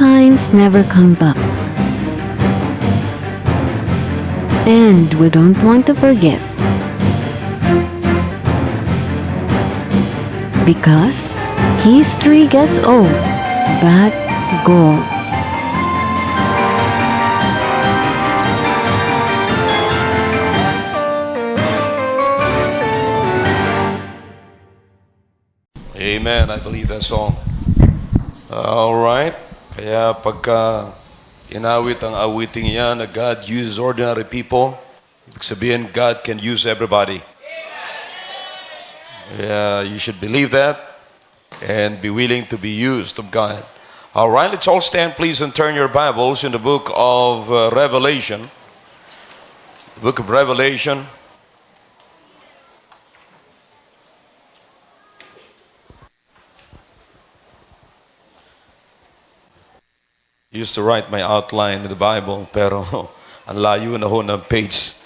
times never come back. And we don't want to forget. Because history gets old, but gold. Amen. I believe that song. All right. Kaya pagka inawit ang awiting yan na God uses ordinary people, ibig sabihin God can use everybody. Yeah, you should believe that and be willing to be used of God. All right, let's all stand please and turn your Bibles in the book of Revelation. The book of Revelation. I used to write my outline in the Bible, pero ang layo na ho ng page.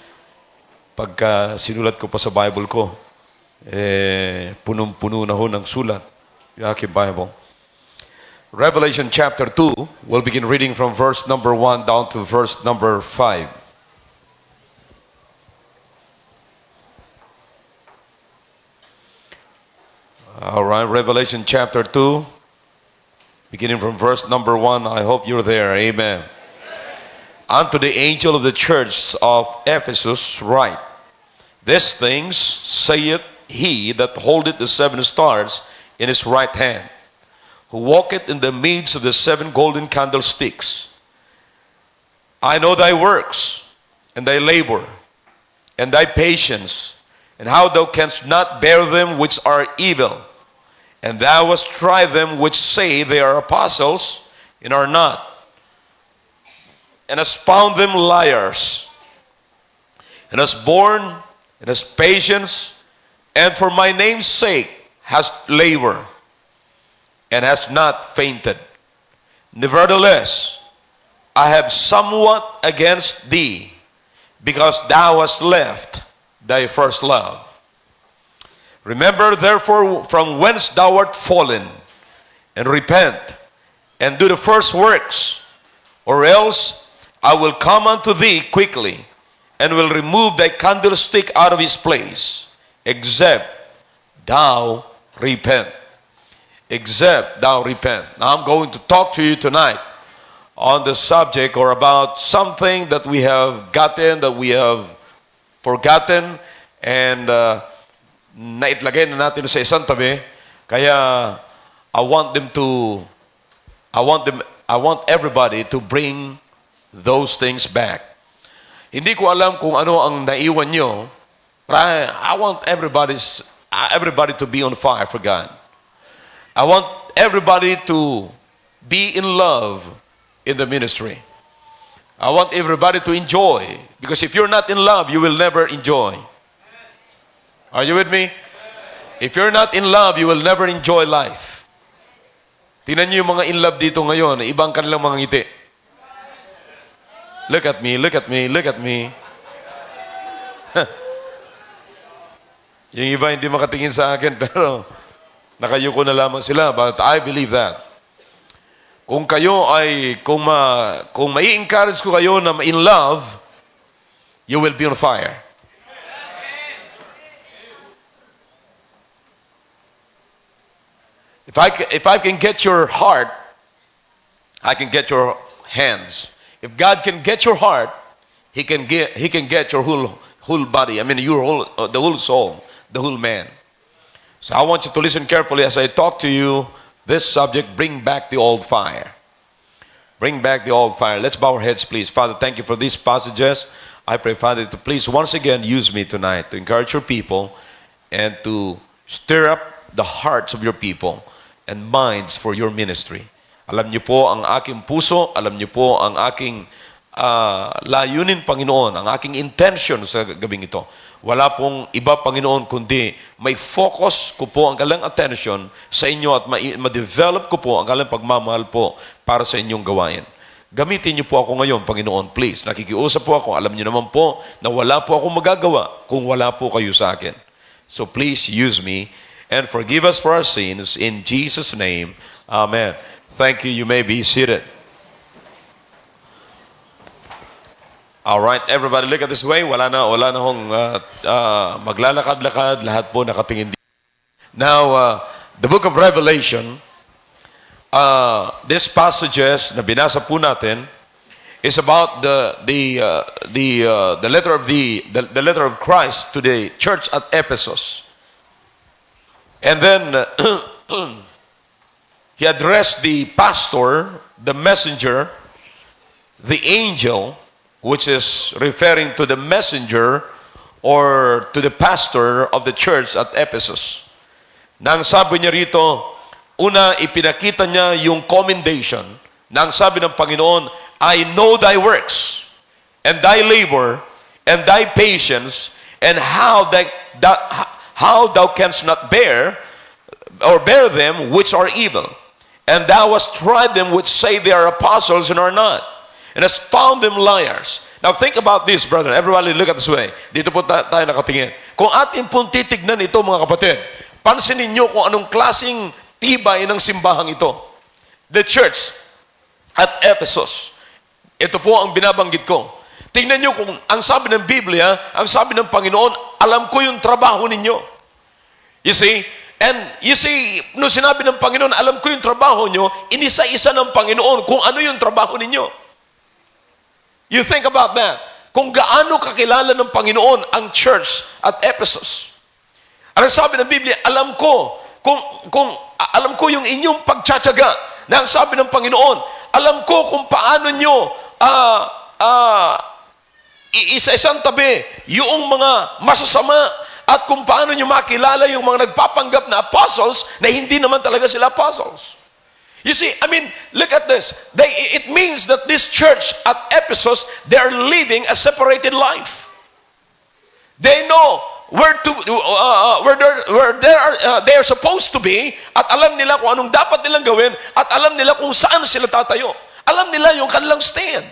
Pagka sinulat ko pa sa Bible ko, punong-puno na ho ng sulat yung aking Bible. Revelation chapter 2, we'll begin reading from verse number 1 down to verse number 5. All right, Revelation chapter 2, beginning from verse number 1. I hope you're there. Amen. Unto the angel of the church of Ephesus write, These things saith he that holdeth the 7 stars in his right hand, who walketh in the midst of the 7 golden candlesticks. I know thy works, and thy labor, and thy patience, and how thou canst not bear them which are evil. And thou hast tried them which say they are apostles, and are not, and hast found them liars, and hast borne, and hast patience, and for my name's sake hast labor, and hast not fainted. Nevertheless, I have somewhat against thee, because thou hast left thy first love. Remember therefore from whence thou art fallen, and repent, and do the first works, or else I will come unto thee quickly, and will remove thy candlestick out of his place, except thou repent. Except thou repent. Now I'm going to talk to you tonight on the subject or about something that we have gotten, that we have forgotten, and naitlagay na natin sa isang tabi. Kaya I want everybody to bring those things back. Hindi ko alam kung ano ang naiwan nyo. I want everybody to be on fire for God. I want everybody to be in love in the ministry. I want everybody to enjoy. Because if you're not in love, you will never enjoy. Are you with me? If you're not in love, you will never enjoy life. Tingnan niyo yung mga in love dito ngayon, ibang kanilang mga ngiti. Look at me, look at me, look at me. Yung iba hindi makatingin sa akin, pero nakayuko na lamang sila. But I believe that. Kung kayo ay, kung mai-encourage ko kayo na in love, you will be on fire. If I can get your heart, I can get your hands. If God can get your heart, He can get your whole body. I mean, the whole soul, the whole man. So I want you to listen carefully as I talk to you. This subject, bring back the old fire. Bring back the old fire. Let's bow our heads, please. Father, thank you for these passages. I pray, Father, to please once again use me tonight to encourage your people and to stir up the hearts of your people and minds for your ministry. Alam niyo po ang aking puso, alam niyo po ang aking layunin, Panginoon, ang aking intention sa gabing ito. Wala pong iba, Panginoon, kundi may focus ko po ang kalang attention sa inyo at ma-develop ko po ang kalang pagmamahal po para sa inyong gawain. Gamitin niyo po ako ngayon, Panginoon, please. Nakikiusap po ako. Alam niyo naman po na wala po akong magagawa kung wala po kayo sa akin. So please use me and forgive us for our sins. In Jesus' name, Amen. Thank you. You may be seated. All right, everybody look at this way. Wala na hong maglalakad-lakad. Lahat po nakatingin dito. Now, the book of Revelation, these passages na binasa po natin is about the letter of the letter of Christ to the church at Ephesus. And then he addressed the pastor, the messenger, the angel, which is referring to the messenger or to the pastor of the church at Ephesus. Nang sabi niya rito, una ipinakita niya yung commendation. Nang sabi ng Panginoon, I know thy works, and thy labor, and thy patience, and how thou canst not bear them which are evil. And thou hast tried them which say they are apostles and are not, and hast found them liars. Now think about this, brother. Everybody look at this way. Dito po tayo nakatingin. Kung atin pong titignan ito, mga kapatid, pansinin nyo kung anong klaseng tibay ng simbahang ito. The church at Ephesus. Ito po ang binabanggit ko. Tingnan nyo kung ang sabi ng Biblia, ang sabi ng Panginoon, alam ko yung trabaho ninyo. You see? And you see, nung sinabi ng Panginoon, alam ko yung trabaho nyo, inisa-isa ng Panginoon kung ano yung trabaho ninyo. You think about that. Kung gaano kakilala ng Panginoon ang church at Ephesus. Ang sabi ng Biblia, alam ko alam ko yung inyong pagtsatsaga. Na ang sabi ng Panginoon, alam ko kung paano nyo isa-isang tabi yung mga masasama at kung paano nyo makilala yung mga nagpapanggap na apostles na hindi naman talaga sila apostles. You see, I mean, look at this. It means that this church at Ephesus, they're living a separated life. They know where they are supposed to be at alam nila kung anong dapat nilang gawin at alam nila kung saan sila tatayo. Alam nila yung kanilang stand.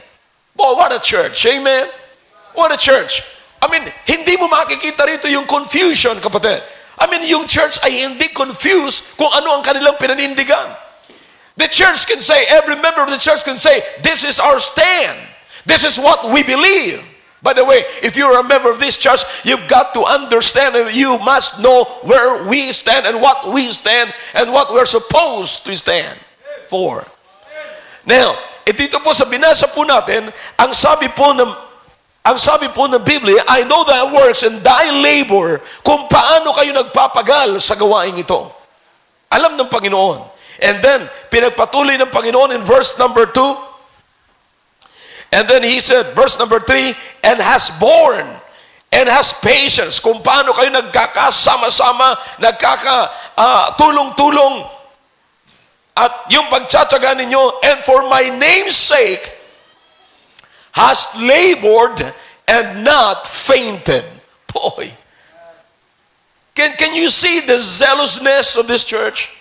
Boy, what a church. Amen? What a church. I mean, hindi mo makikita rito yung confusion, kapatid. I mean, yung church ay hindi confused kung ano ang kanilang pinanindigan. The church can say, every member of the church can say, this is our stand. This is what we believe. By the way, if you're a member of this church, you've got to understand and you must know where we stand and what we stand and what we're supposed to stand for. Now, dito po sa binasa po natin, ang sabi po ng Biblia, I know thy works and thy labor, kung paano kayo nagpapagal sa gawain ito. Alam ng Panginoon. And then, pinagpatuloy ng Panginoon in verse number 2. And then he said, verse number 3, and has borne, and has patience. Kung paano kayo nagkakasama-sama, tulong-tulong, at yung pagtsatsaga ninyo, and for my name's sake, has labored and not fainted. Boy. Can you see the zealousness of this church?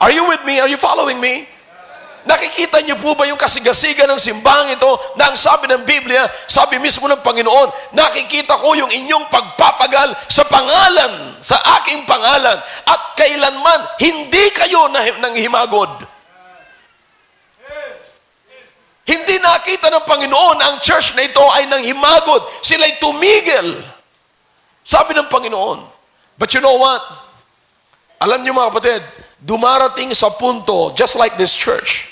Are you with me? Are you following me? Nakikita niyo po ba yung kasigasigan ng simbahang ito na ang sabi ng Biblia, sabi mismo ng Panginoon, nakikita ko yung inyong pagpapagal sa pangalan, sa aking pangalan, at kailanman hindi kayo nang himagod. Hindi nakita ng Panginoon ang church na ito ay nang himagod. Sila'y tumigil. Sabi ng Panginoon. But you know what? Alam niyo mga kapatid, dumarating sa punto, just like this church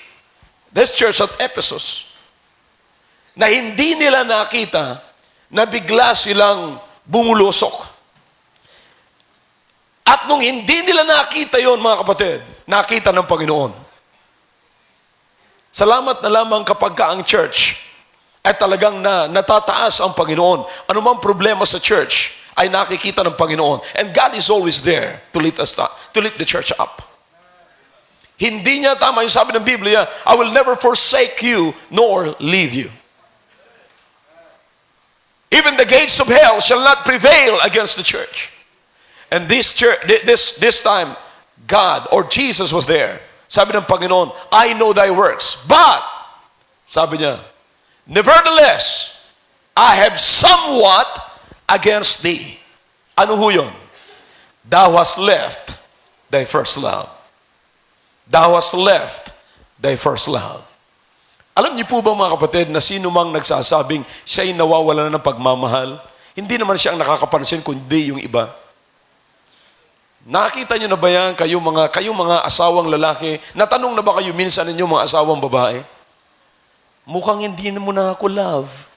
at Ephesus, na hindi nila nakita na bigla silang bumulusok. At nung hindi nila nakita yon, mga kapatid, nakita ng Panginoon. Salamat na lamang kapag ka ang church ay talagang natataas ang Panginoon. Ano mang problema sa church ay nakikita ng Panginoon. And God is always there to lift the church up. Hindi niya tama yung sabi ng Biblia, I will never forsake you nor leave you. Even the gates of hell shall not prevail against the church. And this time, God or Jesus was there. Sabi ng Panginoon, I know thy works. But, sabi niya, nevertheless, I have somewhat against thee. Ano ho yun? Thou hast left thy first love. Thou hast left thy first love. Alam niyo po ba mga kapatid na sino mang nagsasabing siya'y nawawala ng pagmamahal, hindi naman siya ang nakakapansin kundi yung iba. Nakita niyo na ba yan, kayong mga asawang lalaki? Natanong na ba kayo minsan ninyo mga asawang babae? Mukhang hindi mo na ako love.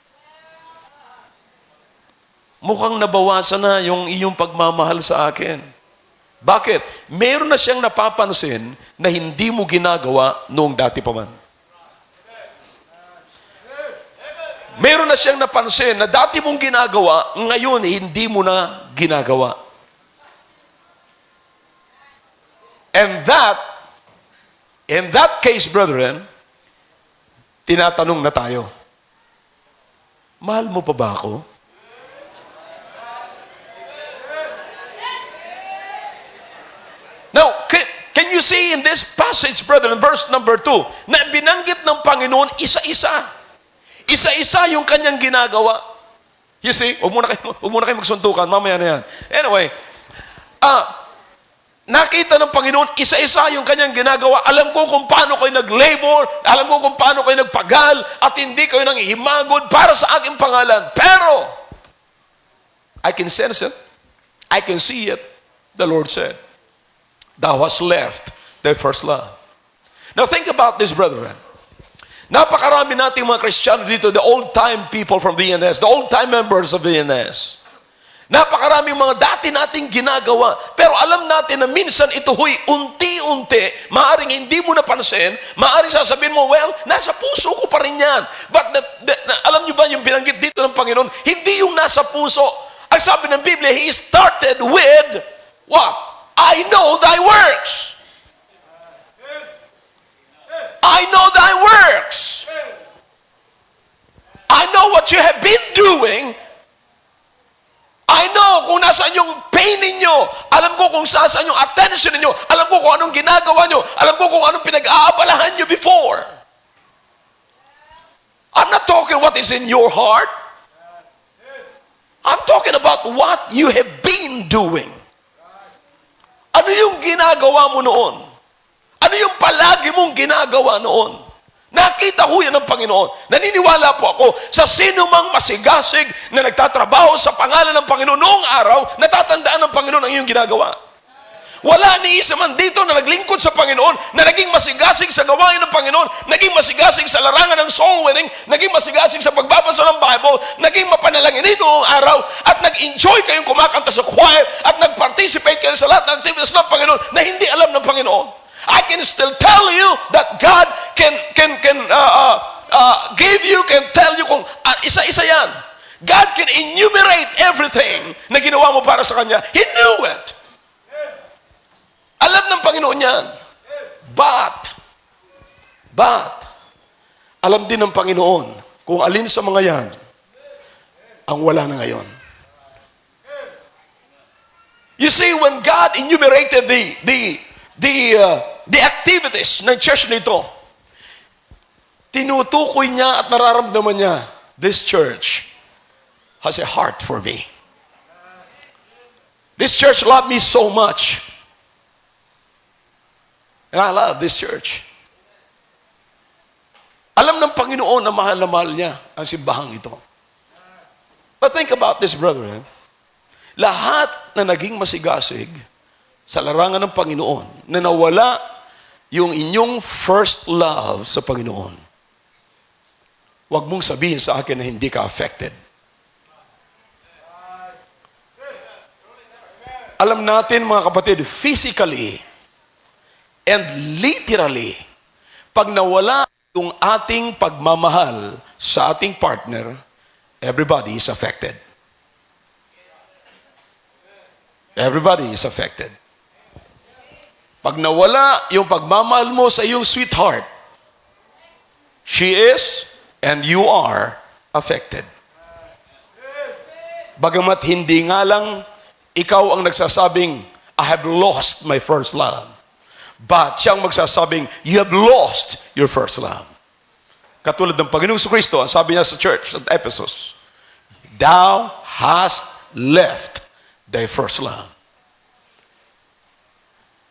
Mukhang nabawasan na yung iyong pagmamahal sa akin. Bakit? Meron na siyang napapansin na hindi mo ginagawa noong dati pa man. Meron na siyang napansin na dati mong ginagawa, ngayon hindi mo na ginagawa. And in that case, brethren, tinatanong na tayo, mahal mo pa ba ako? Now, can you see in this passage, brethren, verse number 2, na binanggit ng Panginoon isa-isa. Isa-isa yung kanyang ginagawa. You see, huwag muna kayo magsuntukan, mamaya na yan. Anyway, nakita ng Panginoon, isa-isa yung kanyang ginagawa. Alam ko kung paano kayo nag-labor, alam ko kung paano kayo nagpagal, at hindi kayo nang himagod para sa aking pangalan. Pero, I can sense it. I can see it. The Lord said, thou hast left thy first love. Now think about this, brethren. Napakarami nating mga Kristiyano dito, the old-time people from VNS, the old-time members of VNS. Napakaraming mga dati nating ginagawa. Pero alam natin na minsan ito huy, unti-unti, maaring hindi mo napansin, maaring sasabihin mo, well, nasa puso ko pa rin yan. But alam niyo ba yung binanggit dito ng Panginoon? Hindi yung nasa puso. Ang sabi ng Biblia, He started with, what? I know thy works. I know thy works. I know what you have been doing. I know kung nasaan yung pain ninyo. Alam ko kung saan yung attention ninyo. Alam ko kung anong ginagawa nyo. Alam ko kung anong pinag-aabalahan nyo before. I'm not talking what is in your heart. I'm talking about what you have been doing. Ano yung ginagawa mo noon? Ano yung palagi mong ginagawa noon? Nakita ko yan ng Panginoon. Naniniwala po ako sa sino mang masigasig na nagtatrabaho sa pangalan ng Panginoon noong araw, natatandaan ng Panginoon ang iyong ginagawa. Wala ni isa man dito na naglingkod sa Panginoon, na naging masigasig sa gawain ng Panginoon, naging masigasig sa larangan ng soul winning, naging masigasig sa pagbabasa ng Bible, naging mapanalanginin noong araw, at nag-enjoy kayong kumakanta sa choir, at nag-participate kayo sa lahat ng activities ng Panginoon na hindi alam ng Panginoon. I can still tell you that God can give you, can tell you kung isa-isa yan. God can enumerate everything na ginawa mo para sa Kanya. He knew it. Alam ng Panginoon yan. But, alam din ng Panginoon kung alin sa mga yan ang wala na ngayon. You see, when God enumerated the activities ng church nito, tinutukoy niya at nararamdaman niya, this church has a heart for me. This church loved me so much. And I love this church. Alam ng Panginoon na mahal niya ang simbahang ito. But think about this, brethren. Lahat na naging masigasig sa larangan ng Panginoon, na nawala yung inyong first love sa Panginoon, huwag mong sabihin sa akin na hindi ka affected. Alam natin mga kapatid, physically and literally, pag nawala yung ating pagmamahal sa ating partner, everybody is affected. Everybody is affected. Pag nawala yung pagmamahal mo sa iyong sweetheart, she is and you are affected. Bagamat hindi nga lang ikaw ang nagsasabing, I have lost my first love. But siyang magsasabing, you have lost your first love. Katulad ng Panginoong Kristo, ang sabi niya sa church at Ephesus, thou hast left thy first love.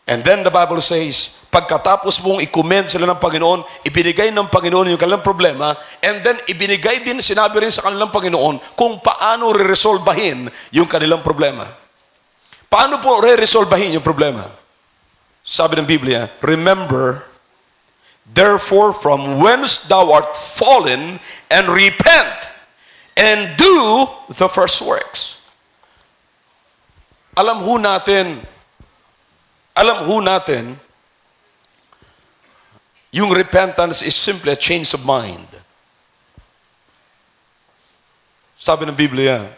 And then the Bible says, pagkatapos mong i-commend sila ng Panginoon, ibinigay ng Panginoon yung kanilang problema, and then ibinigay din, sinabi rin sa kanilang Panginoon kung paano re-resolbahin yung kanilang problema. Paano po re-resolbahin yung problema? Sabi ng Biblia, remember, therefore from whence thou art fallen, and repent, and do the first works. Alam ho natin, yung repentance is simply a change of mind. Sabi ng Biblia,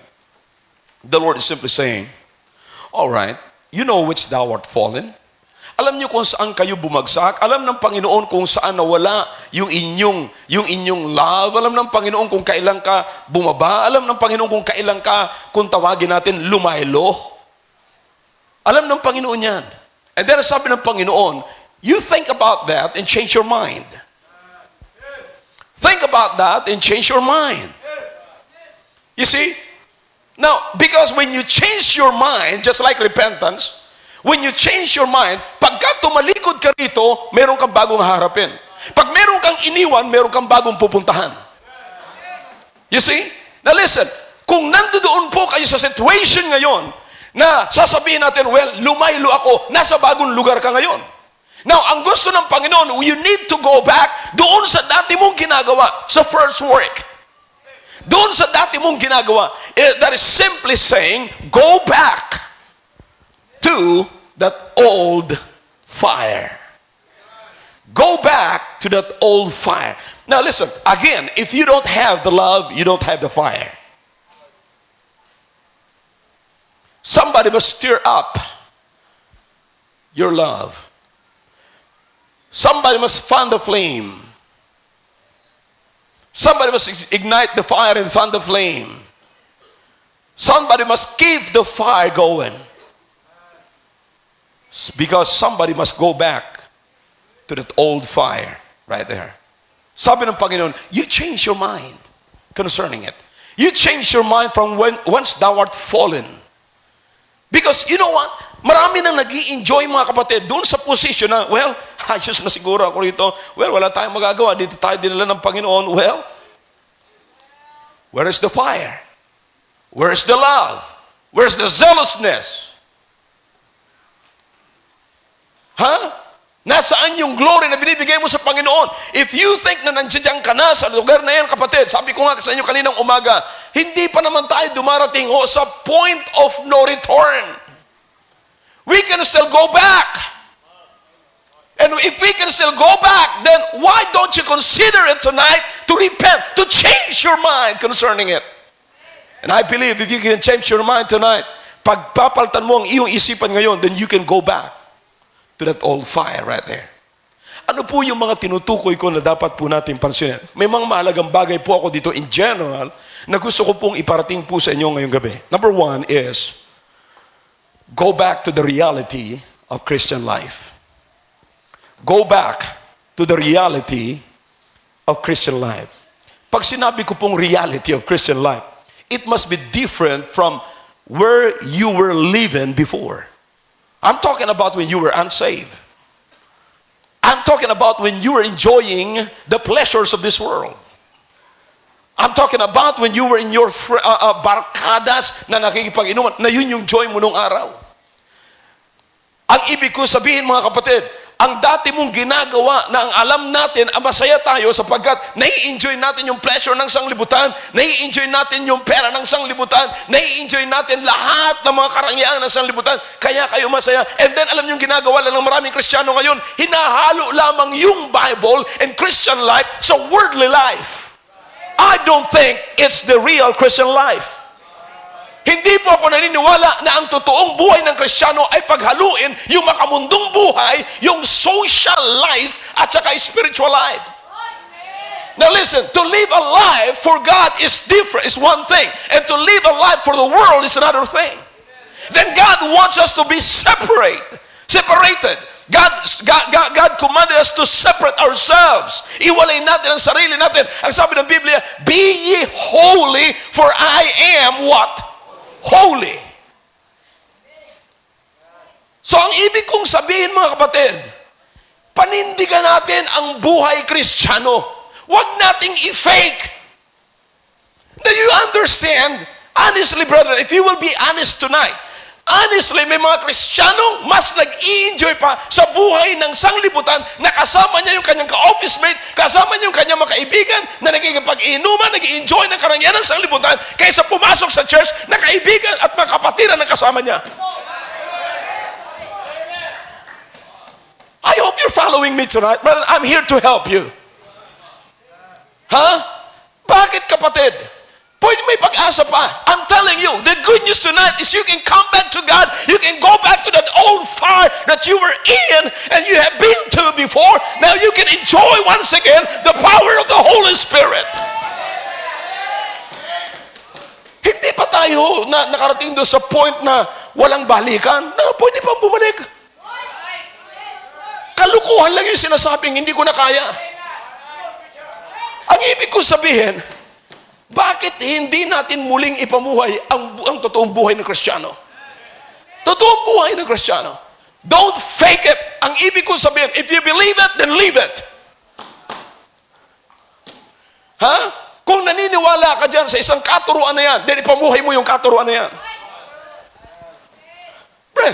the Lord is simply saying, all right, you know which thou art fallen. Alam niyo kung saan kayo bumagsak. Alam ng Panginoon kung saan nawala yung inyong love. Alam ng Panginoon kung kailan ka bumaba. Alam ng Panginoon kung kailan ka, kung tawagin natin, lumaylo. Alam ng Panginoon yan. And then sabi ng Panginoon, you think about that and change your mind. Think about that and change your mind. You see? Now, because when you change your mind, just like repentance, when you change your mind, pagka tumalikod ka rito, meron kang bagong harapin. Pag meron kang iniwan, meron kang bagong pupuntahan. You see? Now listen, kung nandoon po kayo sa situation ngayon, na sasabihin natin, well, lumaylo ako, nasa bagong lugar ka ngayon. Now, ang gusto ng Panginoon, you need to go back doon sa dati mong ginagawa, sa first work. Doon sa dati mong ginagawa. That is simply saying, go back to that old fire. Go back to that old fire. Now listen, again, if you don't have the love, you don't have the fire. Somebody must stir up your love. Somebody must fan the flame. Somebody must ignite the fire and fan the flame. Somebody must keep the fire going. Because somebody must go back to that old fire right there. Sabi ng Panginoon, you change your mind concerning it. You change your mind from whence thou art fallen. Because you know what? Marami nang nag-i-enjoy mga kapatid doon sa position na, well, ayos na siguro ako rito. Well, wala tayong magagawa. Dito tayo dinala ng Panginoon. Well, where is the fire? Where is the love? Where is the zealousness? Nasaan yung glory na binibigay mo sa Panginoon? If you think na nandiyan ka na sa lugar na yan, kapatid, sabi ko nga sa inyo kaninang umaga, hindi pa naman tayo dumarating sa point of no return. We can still go back. And if we can still go back, then why don't you consider it tonight to repent, to change your mind concerning it? And I believe if you can change your mind tonight, pagpapaltan mo ang iyong isipan ngayon, then you can go back to that old fire right there. Ano po yung mga tinutukoy ko na dapat po natin pansinin? May mga mahalagang bagay po ako dito in general na gusto ko pong iparating po sa inyo ngayong gabi. Number one is, go back to the reality of Christian life. Go back to the reality of Christian life. Pag sinabi ko pong reality of Christian life, it must be different from where you were living before. I'm talking about when you were unsaved. I'm talking about when you were enjoying the pleasures of this world. I'm talking about when you were in your barkadas na nakikipag-inuman, na yun yung joy mo nung araw. Ang ibig ko sabihin mga kapatid, ang dati mong ginagawa na ang alam natin, masaya tayo sapagkat nai-enjoy natin yung pleasure ng sanglibutan, nai-enjoy natin yung pera ng sanglibutan, nai-enjoy natin lahat ng mga karangyaan ng sanglibutan, kaya kayo masaya. And then alam yung ginagawa lang ng maraming Kristiyano ngayon, hinahalo lamang yung Bible and Christian life sa worldly life. I don't think it's the real Christian life. Hindi po ako naniniwala na ang totoong buhay ng Kristiyano ay paghaluin yung makamundong buhay, yung social life at saka spiritual life. Now listen, to live a life for God is different, is one thing. And to live a life for the world is another thing. Then God wants us to be separated. God commanded us to separate ourselves. Iwalay natin ang sarili natin. Ang sabi ng Biblia, be ye holy, for I am what? Holy. So ang ibig kong sabihin, mga kapatid, panindigan natin ang buhay Kristiyano. Huwag nating i-fake. Do you understand? Honestly, brother, if you will be honest tonight, honestly, may mga Kristiyano mas nag-i-enjoy pa sa buhay ng sanglibutan na kasama niya yung kanyang ka-office mate, kasama niya yung kanyang mga kaibigan na nagkikipag-inuman, nag-i-enjoy ng karangyaan ng sanglibutan kaysa pumasok sa church na kaibigan at mga kapatiran ng kasama niya. I hope you're following me tonight. Brother, I'm here to help you. Bakit, kapatid? Pwede may pag-asa pa. I'm telling you, the good news tonight is you can come back to God. You can go back to that old fire that you were in and you have been to before. Now you can enjoy once again the power of the Holy Spirit. Hindi pa tayo na nakarating doon sa point na walang balikan. Na pwede pang bumalik. Kalukuhan lang yung sinasabing hindi ko na kaya. Ang ibig ko sabihin, bakit hindi natin muling ipamuhay ang totoong buhay ng Kristiyano? Totoong buhay ng Kristiyano. Don't fake it. Ang ibig kong sabihin, if you believe it, then leave it. Kung naniniwala ka dyan sa isang katuruan na yan, then ipamuhay mo yung katuruan na yan. Bro,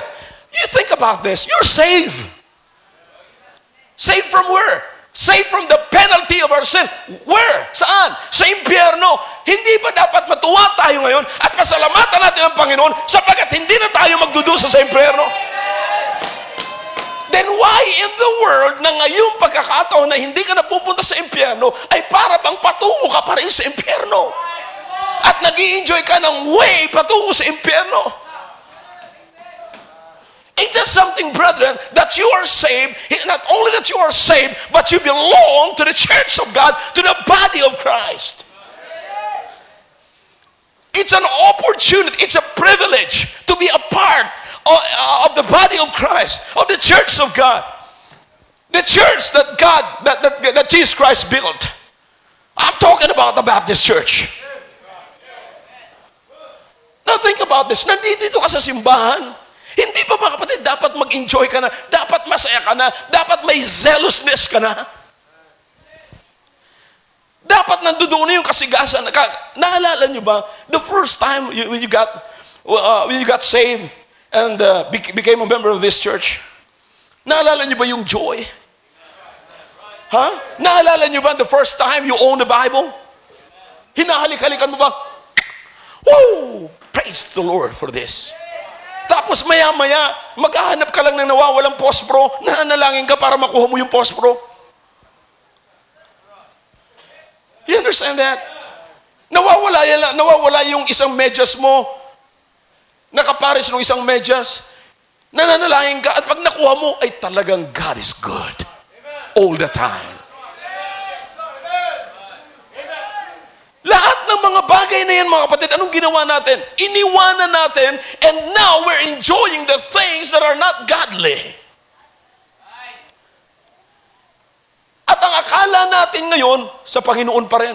you think about this. You're saved. Saved from where? Saved from the penalty of our sin. Where? Saan? Sa impyerno. Hindi ba dapat matuwa tayo ngayon at pasalamatan natin ang Panginoon sapagkat hindi na tayo magdudusa sa impyerno? Then why in the world na ngayong pagkakataon na hindi ka napupunta sa impyerno ay para bang patungo ka pa rin sa impyerno? At nag-i-enjoy ka ng way patungo sa impyerno? Ain't that something, brethren, that you are saved, not only that you are saved, but you belong to the church of God, to the body of Christ. It's an opportunity, it's a privilege to be a part of the body of Christ, of the church of God. The church that God, that Jesus Christ built. I'm talking about the Baptist church. Now think about this. Nandito ka sa simbahan. Hindi ba, mga kapatid, dapat mag-enjoy ka na, dapat masaya ka na, dapat may zealousness ka na. Dapat nandoon na yung kasigasan. Naalala nyo ba, the first time when you got saved and became a member of this church, naalala nyo ba yung joy? Naalala nyo ba the first time you owned the Bible? Hinahalik-halikan mo ba? Woo! Praise the Lord for this. Tapos maya-maya, maghahanap ka lang ng nawawalang pospro, nananalangin ka para makuha mo yung pospro. You understand that? Nawawala yung isang medyas mo, nakapares ng isang medyas, nananalangin ka, at pag nakuha mo, ay talagang God is good. All the time. Lahat ng mga bagay na yan, mga kapatid, anong ginawa natin? Iniwanan natin, and now we're enjoying the things that are not godly. At ang akala natin ngayon, sa Panginoon pa rin.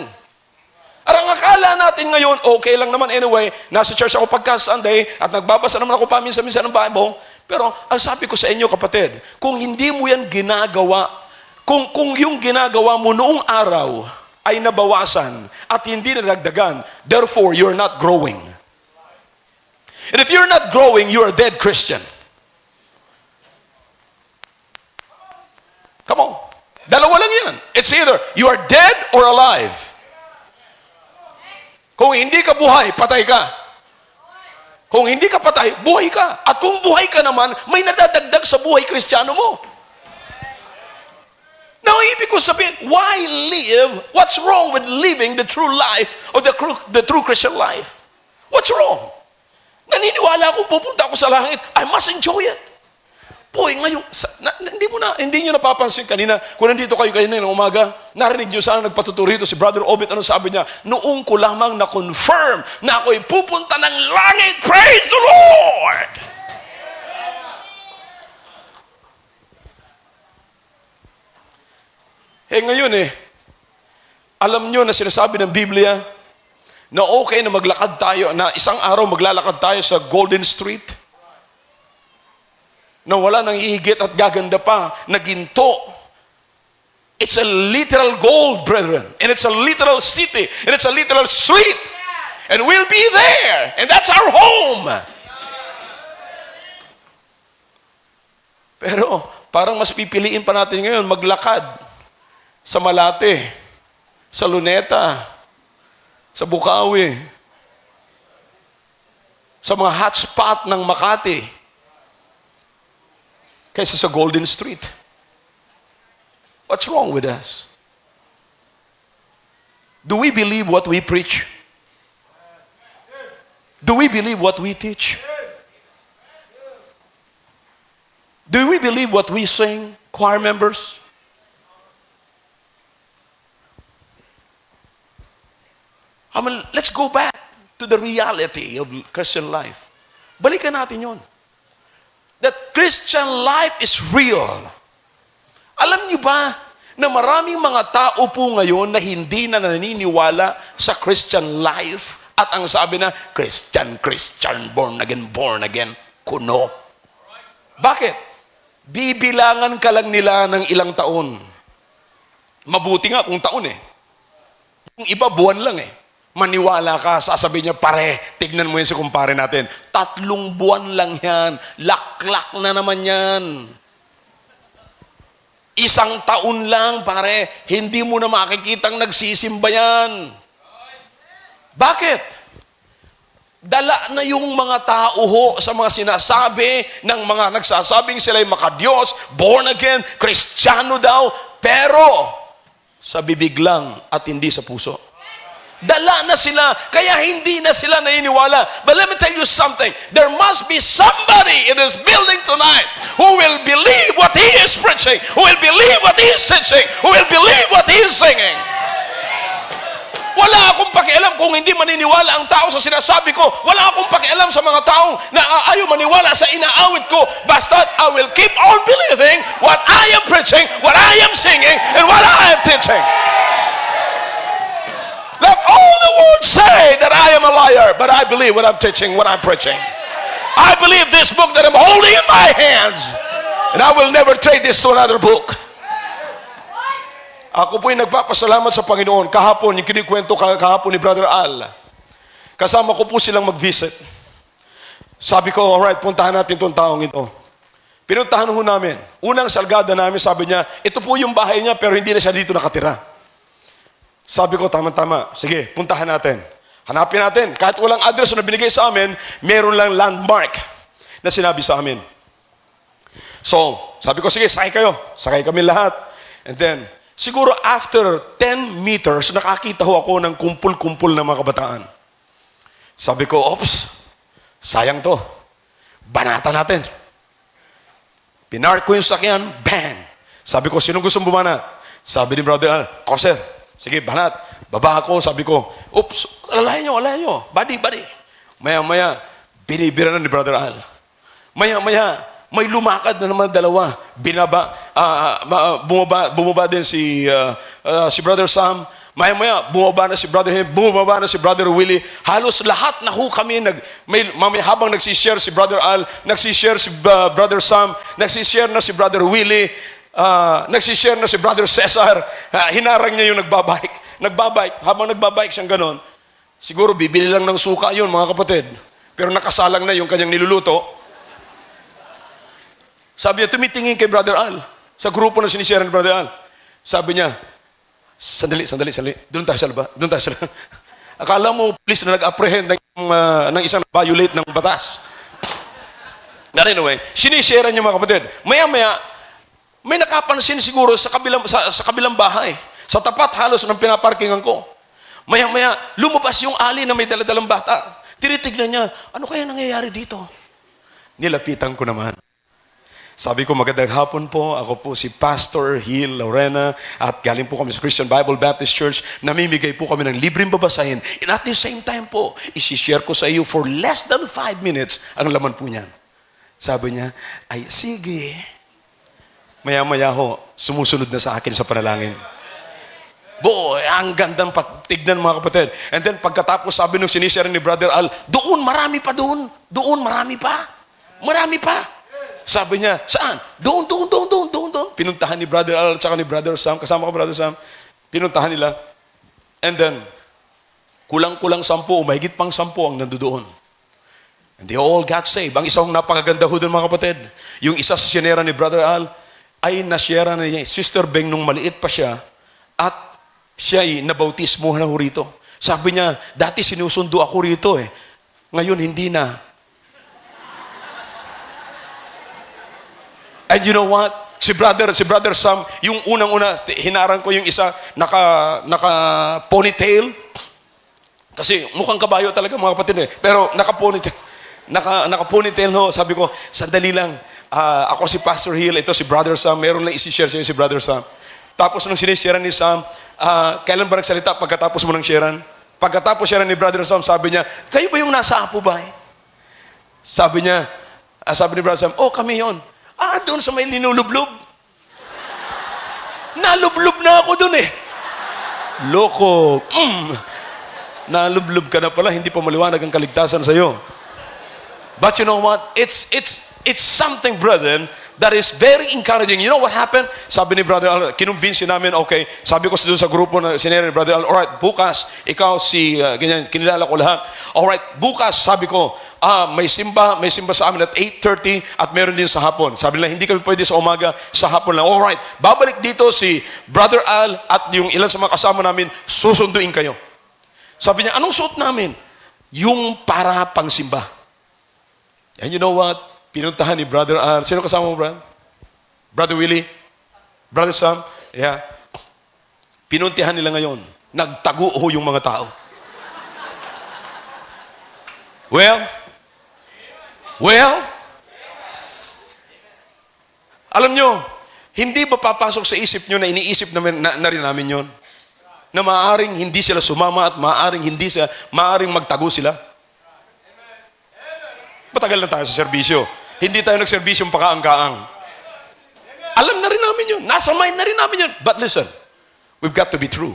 At ang akala natin ngayon, okay lang naman anyway, nasa church ako pagka-Sunday, at nagbabasa naman ako paminsan-minsan ng Bible, pero ang sabi ko sa inyo, kapatid, kung hindi mo yan ginagawa, kung yung ginagawa mo noong araw, ay nabawasan at hindi nadagdagan, therefore, you're not growing. And if you're not growing, you're a dead Christian. Come on. Dalawa lang yan. It's either you are dead or alive. Kung hindi ka buhay, patay ka. Kung hindi ka patay, buhay ka. At kung buhay ka naman, may nadadagdag sa buhay Kristiyano mo. Now, ibig ko sabihin, why live? What's wrong with living the true life or the true Christian life? What's wrong? Naniniwala ako, pupunta ako sa langit, I must enjoy it. Boy, ngayon, hindi nyo napapansin kanina, kung nandito kayo kanina ng umaga, narinig nyo sana nagpatuturo rito si Brother Obit, ano sabi niya? Noong ko lamang na-confirm na ako'y pupunta ng langit, praise the Lord! Ngayon alam nyo na sinasabi ng Biblia na okay na maglakad tayo, na isang araw maglalakad tayo sa Golden Street. na wala nang ihigit at gaganda pa na ginto. It's a literal gold, brethren. And it's a literal city. And it's a literal street. And we'll be there. And that's our home. Pero parang mas pipiliin pa natin ngayon maglakad sa Malate, sa Luneta, sa Bukawi, sa mga hotspot ng Makati, kaysa sa Golden Street. What's wrong with us? Do we believe what we preach? Do we believe what we teach? Do we believe what we sing, choir members? I mean, let's go back to the reality of Christian life. Balikan natin yun. That Christian life is real. Alam niyo ba na maraming mga tao po ngayon na hindi na naniniwala sa Christian life at ang sabi na, Christian, born again, kuno. Bakit? Bibilangan ka lang nila ng ilang taon. Mabuti nga kung taon eh. Yung iba buwan lang eh. Maniwala ka, sasabihin niya, pare, tignan mo yun si kumpare natin. 3 buwan lang yan. Laklak na naman yan. 1 taon lang, pare, hindi mo na makikitang nagsisimba yan. Bakit? Dala na yung mga tao ho sa mga sinasabi ng mga nagsasabing sila'y makadiyos, born again, Kristiyano daw, pero sa bibig lang at hindi sa puso. Dala na sila, kaya hindi na sila naniniwala. But let me tell you something. There must be somebody in this building tonight who will believe what he is preaching, who will believe what he is teaching, who will believe what he is singing. Wala akong pakialam kung hindi maniniwala ang tao sa sinasabi ko. Wala akong pakialam sa mga taong na ayaw maniwala sa inaawit ko. Basta I will keep on believing what I am preaching, what I am singing, and what I am teaching. Let all the world say that I am a liar, but I believe what I'm teaching, what I'm preaching. I believe this book that I'm holding in my hands, and I will never trade this to another book. Ako po'y nagpapasalamat sa Panginoon. Kahapon, yung kinikwento kahapon ni Brother Al, kasama ko po silang mag-visit. Sabi ko, alright, puntahan natin itong taong ito. Pinuntahan ho namin. Unang salgada namin, sabi niya, ito po yung bahay niya, pero hindi na siya dito nakatira. Sabi ko, tama-tama. Sige, puntahan natin. Hanapin natin. Kahit walang address na binigay sa amin, meron lang landmark na sinabi sa amin. So, sabi ko, sige, sakay kayo. Sakay kami lahat. And then, siguro after 10 meters, nakakita ho ako ng kumpul-kumpul ng mga kabataan. Sabi ko, ops, sayang to. Banata natin. Pinark ko yung sakyan, bang! Sabi ko, sino gusto bumanat? Sabi ni Brother Al, ako sir. Sige, banat. Baba ako, sabi ko, oops, alayin nyo. Buddy. Maya-maya, binibira na ni Brother Al. Maya-maya, may lumakad na naman dalawa. Bumaba din si Brother Sam. Maya-maya, bumaba na si Brother Him, bumaba na si Brother Willie. Halos lahat na ho kami, habang nagsishare si Brother Al, nagsishare si Brother Sam, nagsishare na si Brother Willie, nagsishare na si Brother Cesar, hinarang niya yung nagbabike. Habang nagbabike siyang ganon, siguro bibili lang ng suka yun, mga kapatid. Pero nakasalang na yung kanyang niluluto. Sabi niya, tumitingin kay Brother Al, sa grupo na sinishare ni Brother Al. Sabi niya, sandali. Doon tayo sa labas. Akala mo, please, na nag-apprehend ng isang violate ng batas. But anyway, sinishare niya mga kapatid. Maya-maya, may nakapansin siguro sa kabilang bahay. Sa tapat halos ng pinaparkingan ko. Maya-maya, lumabas yung ali na may daladalang bata. Tinitignan niya, ano kaya nangyayari dito? Nilapitan ko naman. Sabi ko, magandang hapon po. Ako po si Pastor Hill Lorena at galing po kami sa Christian Bible Baptist Church. Namimigay po kami ng libreng babasahin. And at the same time po, isi-share ko sa iyo for less than 5 minutes ang laman po niyan. Sabi niya, ay sige. Maya-maya ho, sumusunod na sa akin sa panalangin. Boy, ang gandang tignan mga kapatid. And then pagkatapos sabi nung sinishare ni Brother Al, doon, marami pa. Sabi niya, saan? Doon. Pinuntahan ni Brother Al at saka ni Brother Sam, kasama ko Brother Sam, pinuntahan nila. And then, kulang-kulang 10 o mahigit pang 10 ang nandoon. And they all got saved. Ang isang napakaganda ho doon mga kapatid, yung isa sa sinera ni Brother Al, ay nasyera na niya, Sister Beng, nung maliit pa siya, at siya ay nabautismo na ho rito. Sabi niya, dati sinusundo ako rito eh. Ngayon, hindi na. And you know what? Si brother Sam, yung unang-una, hinarang ko yung isa, naka ponytail. Kasi mukhang kabayo talaga mga kapatid eh. Pero naka-ponytail. Naka-ponytail ho. Sabi ko, sandali lang. Ako si Pastor Hill, ito si Brother Sam. Meron lang isi-share siya si Brother Sam. Tapos nung sinisharean ni Sam, kailan ba nagsalita pagkatapos mo ng sharean? Pagkatapos sharean ni Brother Sam, sabi niya, kayo ba yung nasa Apo ba eh? Sabi niya, sabi ni Brother Sam, oh kami yon. Doon sa may linulublob. Nalublob na ako doon eh. Loko. Nalublob ka na pala, hindi pa maliwanag ang kaligtasan sa iyo. But you know what? It's something, brethren, that is very encouraging. You know what happened? Sabi ni Brother Al, kinumbinsi namin, okay, sabi ko doon sa grupo na sinera ni Brother Al, alright, bukas, ikaw si, ganyan, kinilala ko lahat. Alright, bukas, sabi ko, may simba sa amin at 8:30 at meron din sa hapon. Sabi nila, hindi kami pwede sa umaga, sa hapon lang. Alright, babalik dito si Brother Al at yung ilan sa mga kasama namin, susunduin kayo. Sabi niya, anong suot namin? Yung para pang simba. And you know what? Pinuntahan ni Brother Al. Sino kasama mo, Brad? Brother Willie? Brother Sam? Yeah. Pinuntihan nila ngayon. Nagtago ho yung mga tao. Well, alam nyo, hindi ba papasok sa isip nyo na iniisip na rin namin yon? Na maaaring hindi sila sumama at maaaring magtago sila? Matagal na tayo sa serbisyo. Hindi tayo nagserbisyong pakaang-kaang. Alam na rin namin yun. Nasa mind na rin namin yun. But listen, we've got to be true.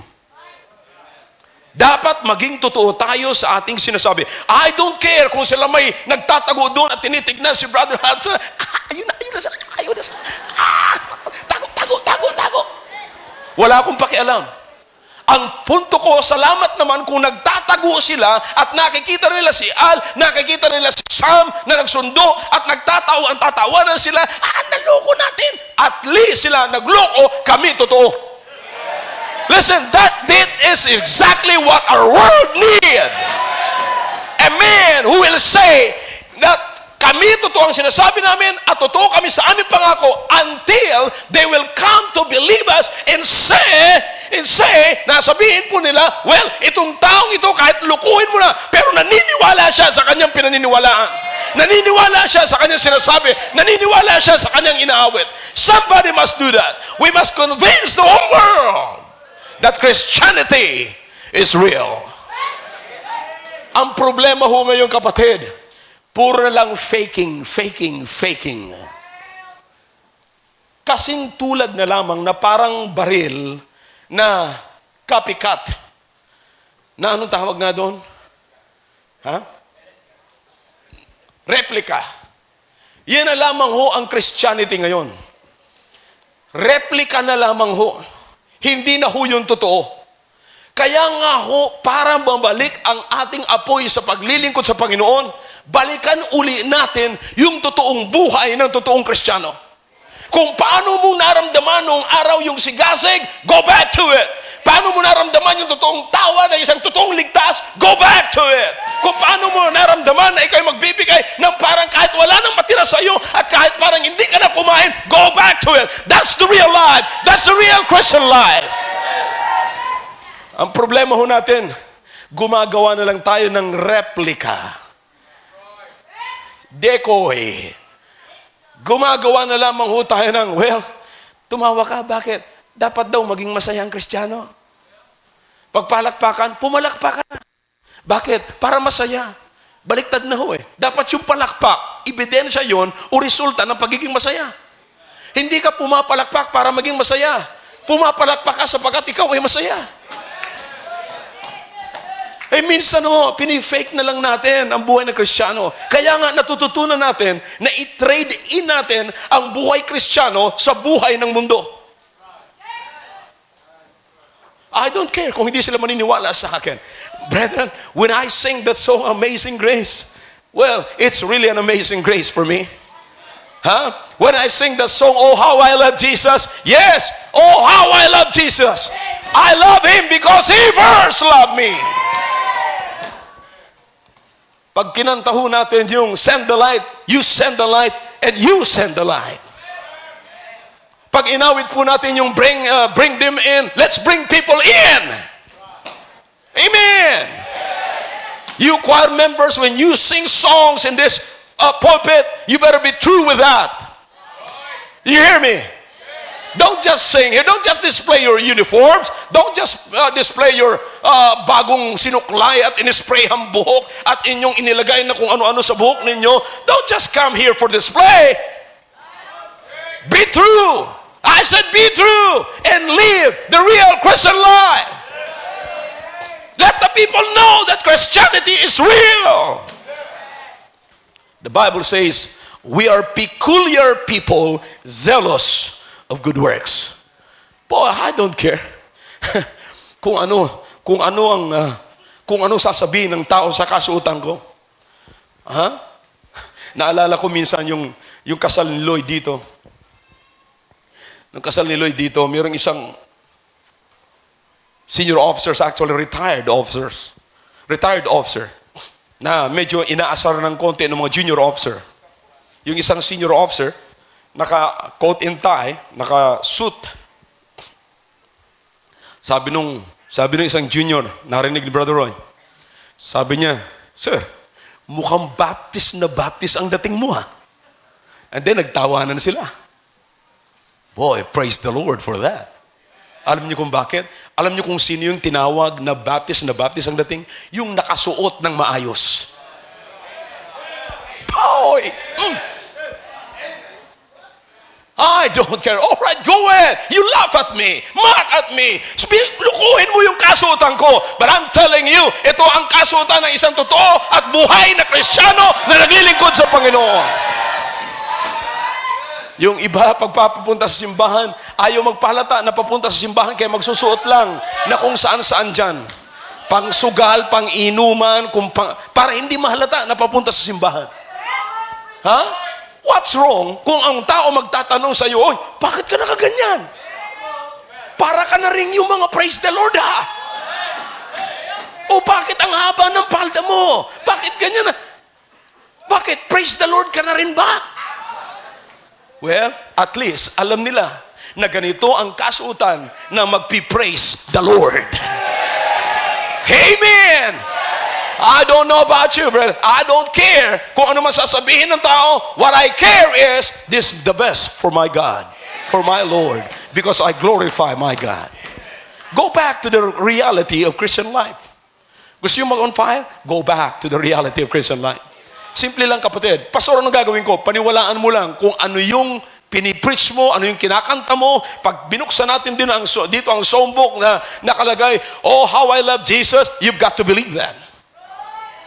Dapat maging totoo tayo sa ating sinasabi. I don't care kung sila may nagtatago doon at tinitignan si Brother Hunter. Ayun na sila. Tago. Wala akong pakialam. Ang punto ko, salamat naman kung nagtatago sila at nakikita nila si Al, nakikita nila si Sam na nagsundo at tatawanan sila, naloko natin. At least sila nagloko, kami totoo. Listen, that is exactly what our world need. A man who will say that kami totoo ang sinasabi namin at totoo kami sa aming pangako until they will come to believe us and say, nasabihin po nila, well, itong taong ito kahit lukuhin mo na, pero naniniwala siya sa kanyang pinaniniwalaan. Naniniwala siya sa kanyang sinasabi. Naniniwala siya sa kanyang inaawit. Somebody must do that. We must convince the whole world that Christianity is real. Ang problema ho ngayon, kapatid, puro lang faking. Kasing tulad na lamang na parang baril na copycat. Na anong tawag nga doon? Replica. Yan na lamang ho ang Christianity ngayon. Replica na lamang ho. Hindi na ho yung totoo. Kaya nga ho, para mabalik ang ating apoy sa paglilingkod sa Panginoon, balikan uli natin yung totoong buhay ng totoong Kristiyano. Kung paano mo naramdaman noong araw yung sigasig, go back to it. Paano mo naramdaman yung totoong tawa ng isang totoong ligtas, go back to it. Kung paano mo naramdaman na ikaw magbibigay ng parang kahit wala nang matira sa iyo at kahit parang hindi ka na kumain, go back to it. That's the real life. That's the real Christian life. Ang problema ho natin, gumagawa na lang tayo ng replica. Decoy. Gumagawa na lamang ho tayo ng, well, tumawa ka, bakit? Dapat daw maging masaya ang Kristiyano. Pagpalakpakan, pumalakpakan. Bakit? Para masaya. Baliktad na ho eh. Dapat yung palakpak, ebidensya yon o resulta ng pagiging masaya. Hindi ka pumapalakpak para maging masaya. Pumapalakpak ka sapagkat ikaw ay masaya. Minsan pinifake na lang natin ang buhay ng Kristiyano. Kaya nga natututunan natin na i-trade in natin ang buhay Kristiyano sa buhay ng mundo. I don't care kung hindi sila maniniwala sa akin. Brethren, when I sing that song, Amazing Grace, well, it's really an amazing grace for me. Huh? When I sing that song, Oh, how I love Jesus, yes, oh, how I love Jesus. I love Him because He first loved me. Pag kinanta ho natin yung send the light, you send the light, and you send the light. Pag inawit po natin yung bring them in, let's bring people in. Amen. You choir members, when you sing songs in this pulpit, you better be true with that. You hear me? Don't just sing here. Don't just display your uniforms. Don't just display your bagong sinuklay at inispray ang buhok at inyong inilagay na kung ano-ano sa buhok ninyo. Don't just come here for display. Be true. I said be true and live the real Christian life. Let the people know that Christianity is real. The Bible says, we are peculiar people, zealous of good works. Boy, I don't care. kung ano sasabihin ng tao sa kasuotan ko. Ha? Naalala ko minsan yung kasal ni Lloyd dito. Nung kasal ni Lloyd dito, mayroong isang senior officers, actually retired officer, na medyo inaasar ng konti ng mga junior officer. Yung isang senior officer, naka-coat and tie, naka-suit. Sabi nung isang junior, narinig ni Brother Roy, sabi niya, Sir, mukhang Baptist na Baptist ang dating mo ha. And then nagtawanan sila. Boy, praise the Lord for that. Alam niyo kung bakit? Alam niyo kung sino yung tinawag na Baptist ang dating? Yung nakasuot ng maayos. Boy! I don't care. All right, go ahead. You laugh at me. Mock at me. Lukuhin mo yung kasuotan ko. But I'm telling you, ito ang kasuotan ng isang totoo at buhay na Kristiyano na naglilingkod sa Panginoon. Yung iba, pagpapunta sa simbahan, ayaw magpahalata na papunta sa simbahan kaya magsusuot lang na kung saan-saan dyan. Pang-sugal, pang-inuman, para hindi mahalata na papunta sa simbahan. Ha? What's wrong kung ang tao magtatanong sa iyo, Oy, bakit ka nakaganyan? Para ka na rin yung mga praise the Lord, ha? O bakit ang haba ng palda mo? Bakit ganyan na? Bakit? Praise the Lord ka na rin ba? Well, at least, alam nila na ganito ang kasuotan na magpi-praise the Lord. Amen! I don't know about you, brother. I don't care kung ano man sasabihin ng tao. What I care is, this is the best for my God, for my Lord, because I glorify my God. Go back to the reality of Christian life. Gusto nyo mag-on fire? Go back to the reality of Christian life. Simple lang kapatid. Pastor, anong gagawin ko? Paniwalaan mo lang kung ano yung pinipreach mo, ano yung kinakanta mo. Pag binuksan natin din dito ang songbook na nakalagay, Oh, how I love Jesus, you've got to believe that.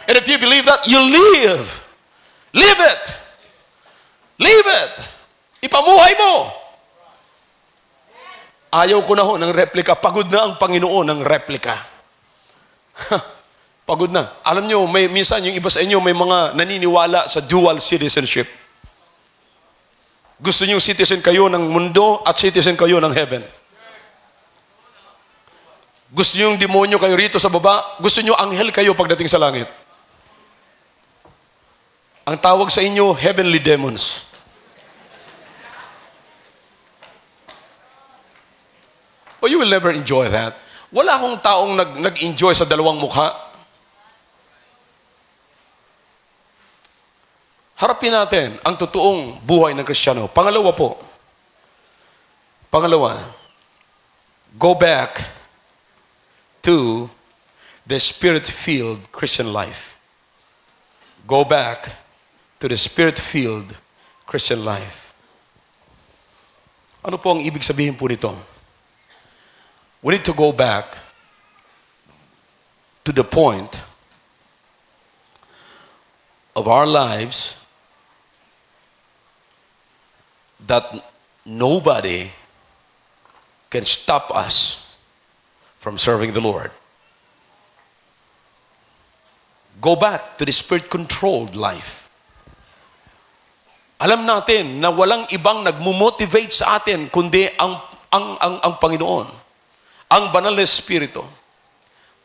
And if you believe that, you live. Live it. Live it. Ipamuhay mo. Ayaw ko na ho ng replika. Pagod na ang Panginoon ng replika. Pagod na. Alam nyo, minsan yung iba sa inyo may mga naniniwala sa dual citizenship. Gusto nyo citizen kayo ng mundo at citizen kayo ng heaven. Gusto nyo yung demonyo kayo rito sa baba, gusto nyo anghel kayo pagdating sa langit. Ang tawag sa inyo, heavenly demons. Oh, you will never enjoy that. Wala akong taong nag-enjoy sa dalawang mukha. Harapin natin ang totoong buhay ng Kristiyano. Pangalawa, go back to the Spirit-filled Christian life. Go back to the Spirit-filled Christian life. Ano po ang ibig sabihin po nito? We need to go back to the point of our lives that nobody can stop us from serving the Lord. Go back to the Spirit-controlled life. Alam natin na walang ibang nagmumotivate sa atin kundi ang Panginoon. Ang banal na Espiritu.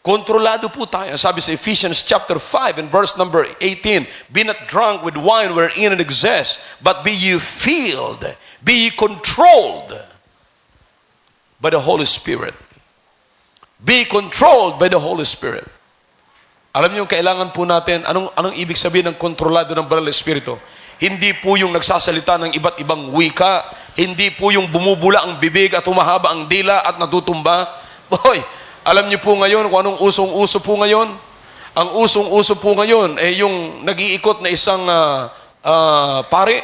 Kontrolado po tayo. Sabi sa Ephesians chapter 5 and verse number 18, be not drunk with wine wherein it exists, but be ye filled, be ye controlled by the Holy Spirit. Be controlled by the Holy Spirit. Alam niyo, kailangan po natin, anong ibig sabihin ng kontrolado ng banal na Espiritu? Hindi po yung nagsasalita ng iba't ibang wika, hindi po yung bumubula ang bibig at humahaba ang dila at natutumba. Boy, alam niyo po ngayon kung anong usong-uso po ngayon? Ang usong-uso po ngayon ay yung nag-iikot na isang pare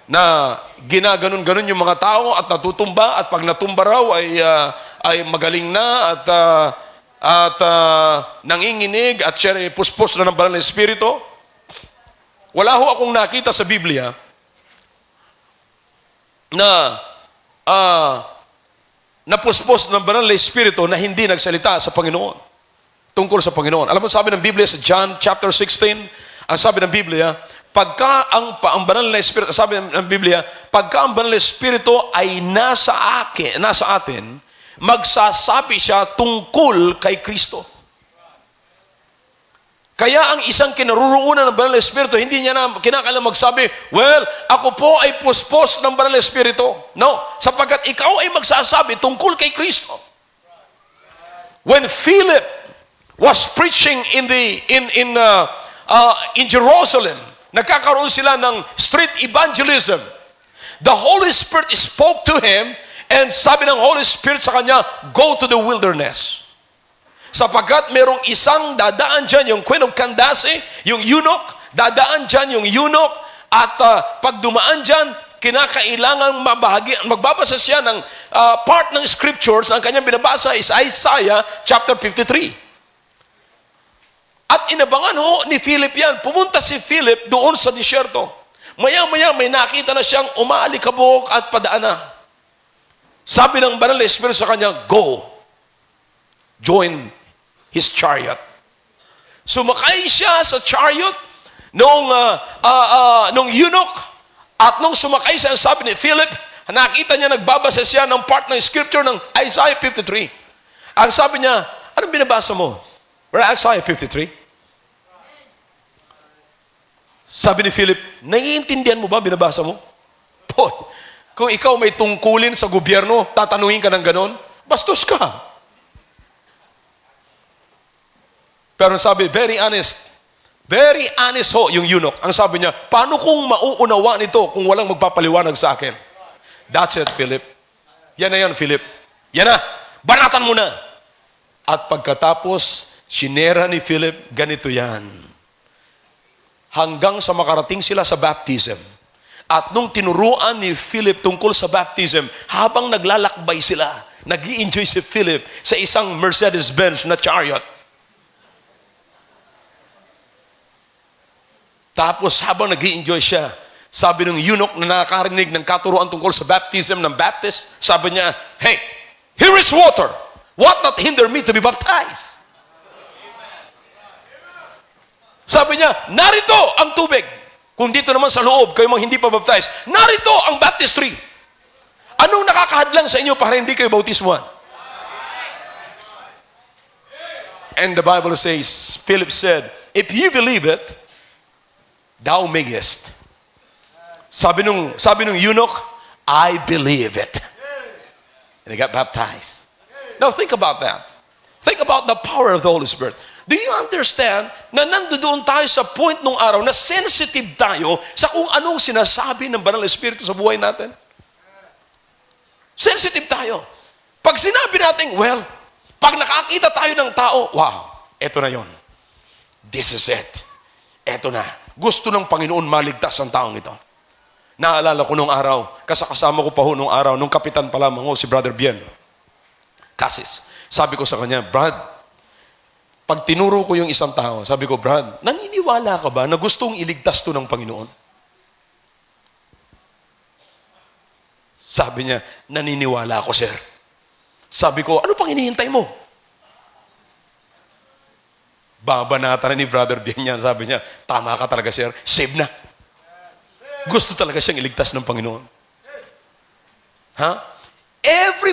na ginaganon-ganon yung mga tao at natutumba, at pag natumba raw ay magaling na at nanginginig at siya ay puspos na ng banal na Espiritu. Wala ho akong nakita sa Biblia na napuspos ng banal na Espiritu na hindi nagsalita sa Panginoon, tungkol sa Panginoon. Alam mo, sabi ng Biblia sa John chapter 16, ang sabi ng Biblia, pagka ang banal na Espiritu, sabi ng Biblia, pagka ang banal na Espiritu ay nasa atin, magsasabi siya tungkol kay Kristo. Kaya ang isang kinaruroonan ng banal na Espiritu, hindi niya na kinakailangan magsabi, well, ako po ay puspos ng banal na Espiritu. No, sapagkat ikaw ay magsasabi tungkol kay Kristo. When Philip was preaching in Jerusalem, nagkakaroon sila ng street evangelism. The Holy Spirit spoke to him, and sabi ng Holy Spirit sa kanya, go to the wilderness. Sapagkat merong isang dadaan dyan, yung Queen of Candace, yung eunuch, dadaan dyan yung eunuch, at pag dumaan dyan, kinakailangan magbabasa siya ng part ng scriptures na ang kanyang binabasa is Isaiah chapter 53. At inabangan ho ni Philip yan. Pumunta si Philip doon sa disyerto. Maya-maya may nakita na siyang umaalikabok at padaan na. Sabi ng banal na Espiritu sa kanya, go. Join his chariot. Sumakay siya sa chariot nung eunuch, at nung sumakay siya, sabi ni Philip, nakita niya, nagbabasa siya ng part ng scripture ng Isaiah 53. Ang sabi niya, anong binabasa mo? Isaiah 53? Sabi ni Philip, naiintindihan mo ba binabasa mo? Boy, kung ikaw may tungkulin sa gobyerno, tatanungin ka ng ganon, bastos ka. Pero sabi, very honest ho yung eunuch. Ang sabi niya, paano kung mauunawa nito kung walang magpapaliwanag sa akin? That's it, Philip. Yan na yan, Philip. Yan na, banatan mo na. At pagkatapos, sinera ni Philip, ganito yan. Hanggang sa makarating sila sa baptism. At nung tinuruan ni Philip tungkol sa baptism, habang naglalakbay sila, nag-i-enjoy si Philip sa isang Mercedes-Benz na chariot. Tapos habang nag-i-enjoy siya, sabi ng eunuch na nakakarinig ng katuruan tungkol sa baptism ng Baptist, sabi niya, hey, here is water. What not hinder me to be baptized? Sabi niya, narito ang tubig. Kung dito naman sa loob, kayo mga hindi pa baptized, narito ang baptistry. Anong nakakahadlang sa inyo para hindi kayo bautismuhan? And the Bible says, Philip said, if you believe it, thou mayest. Sabi nung eunuch, I believe it. And he got baptized. Now think about that. Think about the power of the Holy Spirit. Do you understand na nandoon tayo sa point nung araw na sensitive tayo sa kung anong sinasabi ng Banal na Espiritu sa buhay natin? Sensitive tayo. Pag sinabi natin, well, pag nakakita tayo ng tao, wow, eto na yon. This is it. Eto na. Gusto ng Panginoon maligtas ang taong ito. Naalala ko nung araw, kasama ko pa ho nung araw, nung kapitan pa lamang ho, si Brother Bien Casis. Sabi ko sa kanya, Brad, Pag tinuro ko yung isang tao, sabi ko, Brad, naniniwala ka ba na gustong iligtas to ng Panginoon? Sabi niya, naniniwala ako, sir. Sabi ko, ano pang hinihintay mo? Babanata na ni Brother Bian yan. Sabi niya, tama ka talaga, sir. Save na. Gusto talaga siyang iligtas ng Panginoon. Ha?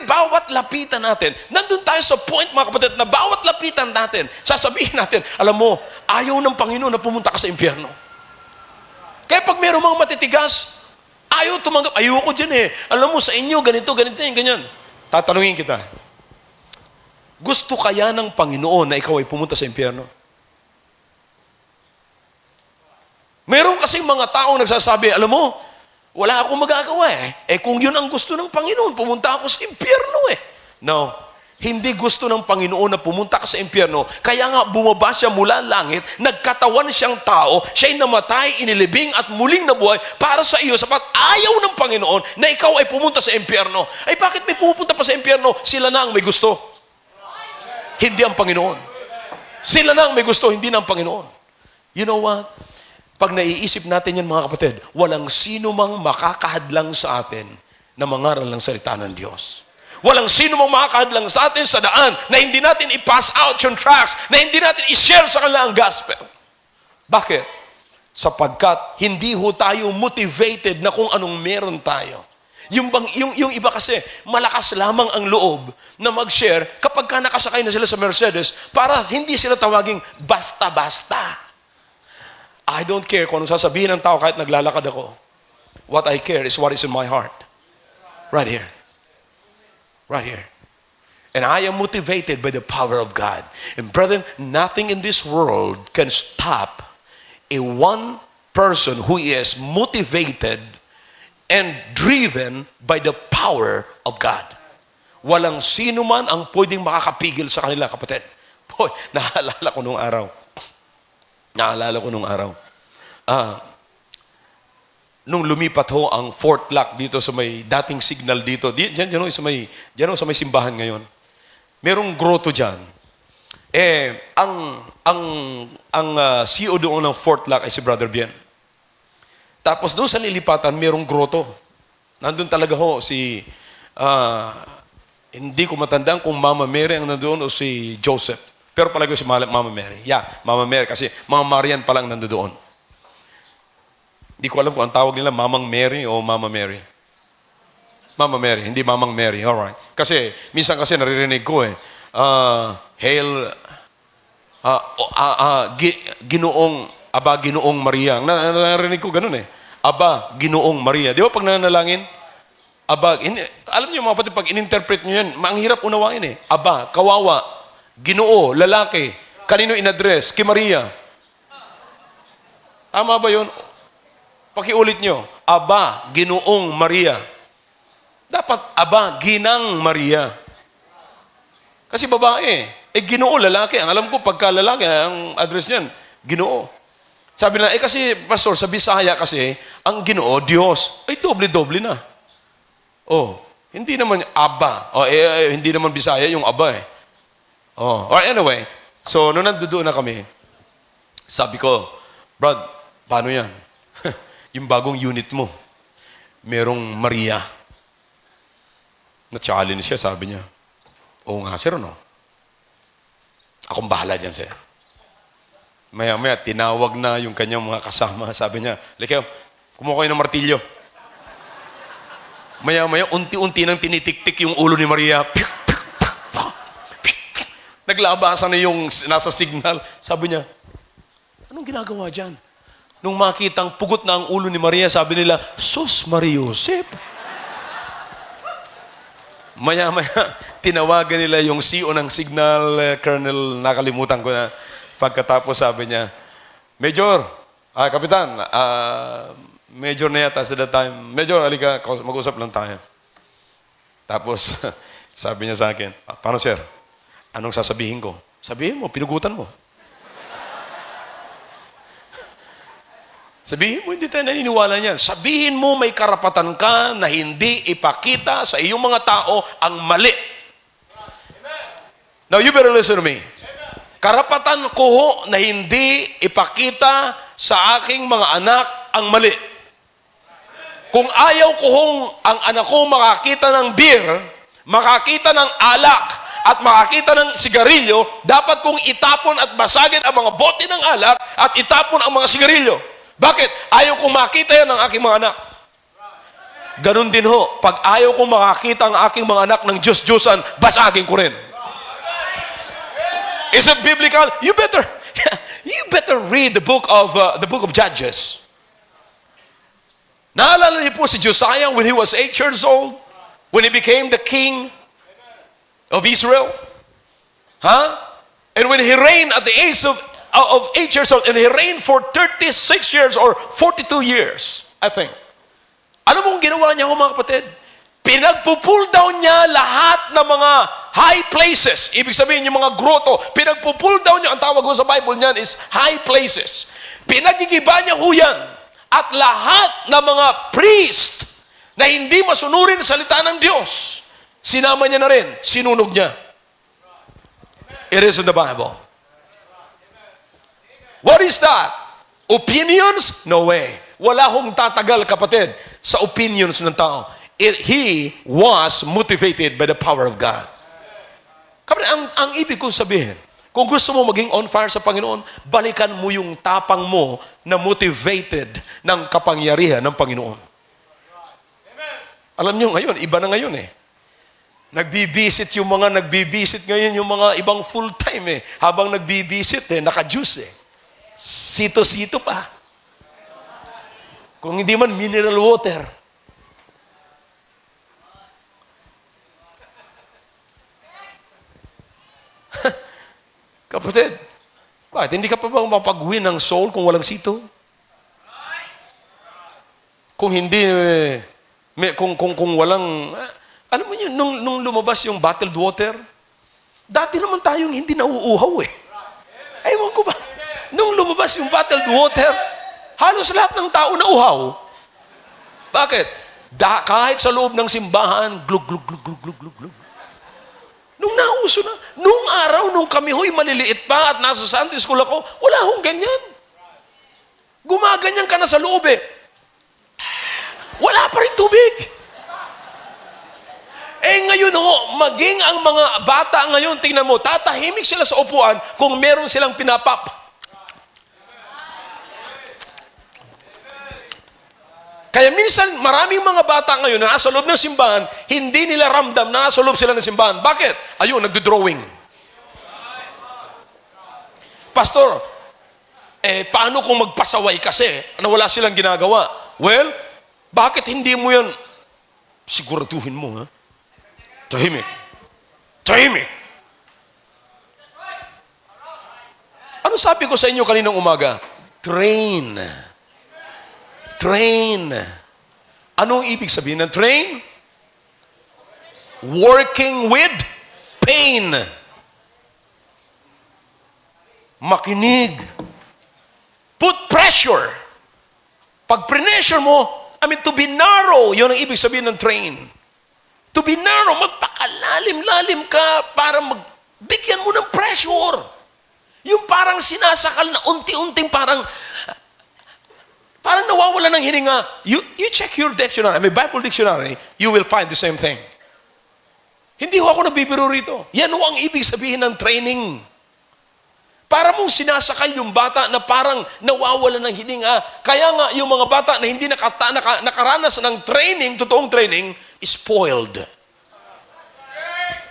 Bawat lapitan natin, nandun tayo sa point, mga kapatid, na bawat lapitan natin, sasabihin natin, alam mo, ayaw ng Panginoon na pumunta ka sa impyerno. Kaya pag mayroong mga matitigas, ayaw tumanggap, ayoko dyan eh. Alam mo, sa inyo, ganito, ganyan. Tatanungin kita, gusto kaya ng Panginoon na ikaw ay pumunta sa impyerno? Meron kasing mga taong nagsasabi, alam mo, wala akong magagawa eh. Kung yun ang gusto ng Panginoon, pumunta ako sa impyerno eh. No. Hindi gusto ng Panginoon na pumunta ka sa impyerno. Kaya nga bumaba siya mula langit, nagkatawan siyang tao, siya'y namatay, inilibing at muling nabuhay para sa iyo, sapat ayaw ng Panginoon na ikaw ay pumunta sa impyerno. Ay bakit may pupunta pa sa impyerno? Sila na ang may gusto. Hindi ang Panginoon. Sila na ang may gusto, hindi na ang Panginoon. You know what? Pag naiisip natin yan, mga kapatid, walang sino mang makakahadlang sa atin na mangaral ng salita ng Diyos. Walang sino mang makakahadlang sa atin sa daan na hindi natin i-pass out yung tracts, na hindi natin i-share sa kanila ang gospel. Bakit? Sapagkat hindi ho tayo motivated na kung anong meron tayo. Yung iba kasi, malakas lamang ang loob na mag-share kapag ka nakasakay na sila sa Mercedes para hindi sila tawaging basta-basta. I don't care kung anong sasabihin ng tao kahit naglalakad ako. What I care is what is in my heart. Right here. Right here. And I am motivated by the power of God. And brethren, nothing in this world can stop a one person who is motivated and driven by the power of God. Walang sino man ang pwedeng makakapigil sa kanila, kapatid. Boy, naalala ko nung araw. Nung lumipat ho ang Fort Lock dito sa may dating signal dito, diyan sa may simbahan ngayon. Merong grotto diyan. Ang CEO doon ng Fort Lock ay si Brother Bien. Tapos doon sa lilipatan, merong grotto. Nandun talaga ho si hindi ko matandaan kung Mama Mary ang nandoon o si Joseph. Pero palagi si Mama Mary. Yeah, Mama Mary kasi mga Marian pa lang nandoon. Hindi ko alam kung ang tawag nila Mamang Mary o Mama Mary. Mama Mary, hindi Mamang Mary. Alright. Kasi, minsan kasi naririnig ko Hail, Ginoong Maria. Narinig ko ganun eh. Aba, Ginoong Maria. Di ba pag nananalangin? Aba, alam niyo mga kapatid, pag in-interpret niyo yan, ang hirap unawain eh. Aba, kawawa, Ginoo, lalaki. Kanino in-address? Kay Maria. Tama ba yun? Pakiulit nyo. Aba, Ginoong Maria. Dapat, Aba, Ginang Maria. Kasi babae. Ginoo, lalaki. Ang alam ko, pagka lalaki, ang address niyan, Ginoo. Sabi na, kasi, Pastor, sa Bisaya kasi, ang Ginoo, Diyos. Doble-doble na. Hindi naman Aba. Hindi naman Bisaya yung Aba eh. Anyway, so nung nandoon na kami, sabi ko, Brad, paano yan? Yung bagong unit mo, merong Maria. Na-challenge siya, sabi niya. Oo nga, sir, no? Akong bahala dyan, sir. Maya-maya, tinawag na yung kanyang mga kasama. Sabi niya, Likaw, kumuha kayo ng martilyo. Maya-maya, unti-unti nang tinitik-tik yung ulo ni Maria. Naglabasan na yung nasa signal. Sabi niya, anong ginagawa dyan? Nung makitang pugot na ang ulo ni Maria, sabi nila, Sus, Mariusip. Maya-maya, tinawagan nila yung CEO ng signal, Colonel, nakalimutan ko na. Pagkatapos sabi niya, Major, Kapitan, Major na yata sa that time. Major, halika, mag-usap lang tayo. Tapos, sabi niya sa akin, paano sir? Anong sasabihin ko? Sabihin mo, pinugutan mo. Sabihin mo, hindi tayo naniniwala niyan. Sabihin mo, may karapatan ka na hindi ipakita sa iyong mga tao ang mali. Now, you better listen to me. Karapatan ko ho na hindi ipakita sa aking mga anak ang mali. Kung ayaw ko hong ang anak ko makakita ng beer, makakita ng alak, at makakita ng sigarilyo, dapat kong itapon at basagin ang mga bote ng alak at itapon ang mga sigarilyo. Bakit? Ayaw kong makita yan ng aking mga anak. Ganon din ho, pag ayaw kong makakita ang aking mga anak ng Diyos-Diyosan, basagin ko rin. Is it biblical? You better read the book of Judges. Naalala niyo po si Josiah when he was 8 years old? When he became the king of Israel? And when he reigned at the age of 8 years old, and he reigned for 36 years or 42 years, I think. Ano mong ginawa niya, mga kapatid? Pinagpupull down niya lahat ng mga high places. Ibig sabihin, yung mga groto, pinagpupull down niya, ang tawag ko sa Bible niyan is high places. Pinagigiba niya ho yan. At lahat ng mga priest na hindi masunurin sa salita ng Diyos, sinama niya na rin, sinunog niya. It is in the Bible. What is that? Opinions? No way. Wala hong tatagal, kapatid, sa opinions ng tao. He was motivated by the power of God. Kapatid, ang ibig kong sabihin, kung gusto mo maging on fire sa Panginoon, balikan mo yung tapang mo na motivated ng kapangyarihan ng Panginoon. Alam nyo ngayon, iba na ngayon eh. Nagbibisit ngayon yung mga ibang full-time eh. Habang nagbibisit naka-juice eh. Sito-sito pa. Kung hindi man, mineral water. Kapatid, bakit hindi ka pa bang mapag-win ng soul kung walang sito? Kung hindi, kung walang, alam mo yun, nung lumabas yung bottled water, dati naman tayong hindi nauuhaw eh. Ewan ko ba? Nung lumabas yung bottled water, halos lahat ng tao nauuhaw. Bakit? Kahit sa loob ng simbahan, glug, glug, glug, glug, glug, glug, glug. Nung nauso na, nung araw, nung kami ho'y maliliit pa at nasa Sunday school ako, wala hong ganyan. Gumaganyan ka na sa loob eh. Wala pa rin tubig. Ngayon ho, maging ang mga bata ngayon, tingnan mo, tatahimik sila sa upuan kung meron silang pinapap. Kaya minsan, maraming mga bata ngayon na nasa loob ng simbahan, hindi nila ramdam na nasa loob sila ng simbahan. Bakit? Ayun, nagdo-drawing. Pastor, paano kung magpasaway kasi na wala silang ginagawa? Well, bakit hindi mo yan siguraduhin mo, ha? Tahimik. Tahimik. Ano sabi ko sa inyo kaninang umaga? Train. Train. Anong ibig sabihin ng train? Working with pain. Makinig. Put pressure. Pag pressure mo, to be narrow, yun ang ibig sabihin ng train. To be narrow, magpakalalim-lalim ka para magbigyan mo ng pressure. Yung parang sinasakal na unti-unting parang nawawala ng hininga. You check your dictionary, Bible dictionary, you will find the same thing. Hindi ho ako nabibiro rito. Yan ho ang ibig sabihin ng training. Para mong sinasakal yung bata na parang nawawala ng hininga. Kaya nga yung mga bata na hindi nakaranas ng training, totoong training, spoiled.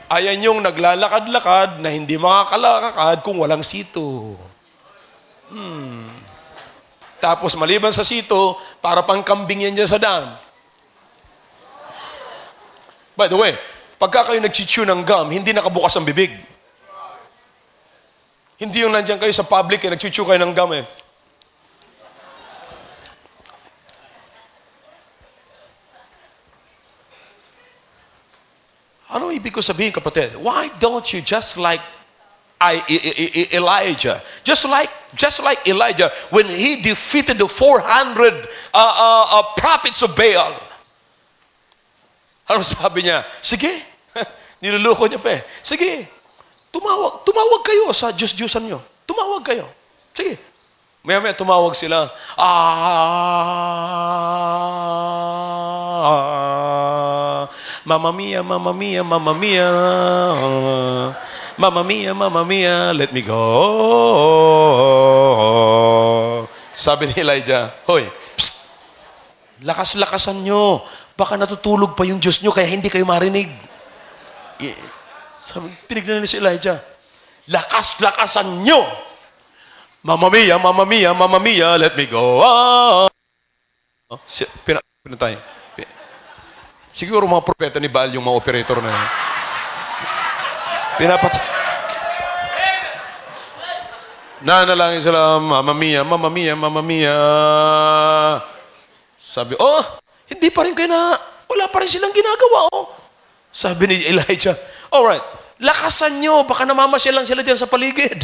Ayan yung naglalakad-lakad na hindi makakalakad kung walang sito. Tapos maliban sa sito, para pang kambing yan dyan sa dam. By the way, pagka kayo nag-chew ng gum, hindi nakabukas ang bibig. Hindi yung nandiyan kayo sa public, nag-chew kayo ng gum eh. Ano ibig ko sabihin, kapatid? Why don't you just like Elijah? Just like Elijah when he defeated the 400 prophets of Baal. Ano sabi niya? Sige. Niluluko niya pa eh. Sige. Tumawag kayo sa Diyos-Diyosan nyo. Tumawag kayo. Sige. Maya-maya tumawag sila. Mamma mia, mamma mia, mamma mia. Mamma mia, mamma mia, let me go. Sabi ni Elijah, hoy, psst, lakas-lakasan nyo. Baka natutulog pa yung Diyos nyo kaya hindi kayo marinig. Sabi, tinignan ni si Elijah, lakas-lakasan nyo. Mamma mia, mamma mia, mamma mia, let me go. Pinatay. Siguro mga propeta ni Baal yung mga operator na yun. Nanalangin sila, mamma mia, mamma mia, mamma mia. Sabi, hindi pa rin kayo wala pa rin silang ginagawa, Sabi ni Elijah, alright, lakasan nyo, baka namamasyal lang sila dyan sa paligid.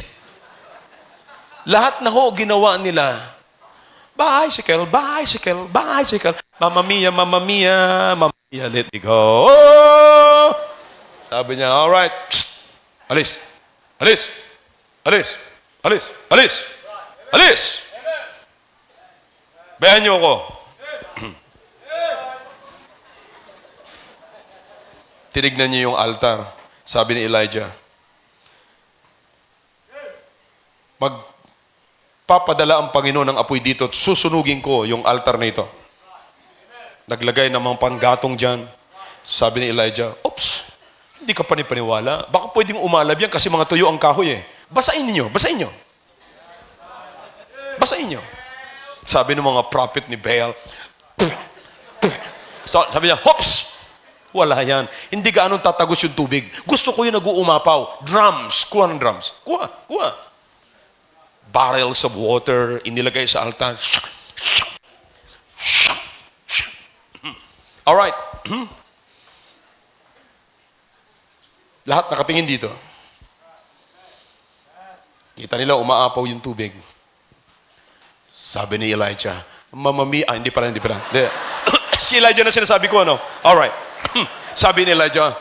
Lahat na ginawa nila. Bicycle, bicycle, bicycle. Mamma mia, mamma mia, mamma mia, let me go. Sabi niya, alright, alis, alis, alis, alis, alis, alis. Bayan niyo ako. Tinignan niyo yung altar. Sabi ni Elijah, magpapadala ang Panginoon ng apoy dito at susunugin ko yung altar na ito. Naglagay ng mga panggatong dyan. Sabi ni Elijah, oops, hindi ka panipaniwala. Baka pwedeng umalab yan kasi mga tuyo ang kahoy Basahin niyo, basahin niyo. Basahin niyo. Sabi ng mga prophet ni Baal, sabi niya, hops! Wala yan. Hindi gaano tatagos yung tubig. Gusto ko yung nag-uumapaw. Drums. Kuha ng drums. Kuha. Barrels of water, inilagay sa altar. Alright. Lahat nakatingin dito. Kita nila umaapaw yung tubig. Sabi ni Elijah, hindi pala. Si Elijah na sinasabi ko, Alright. Sabi ni Elijah,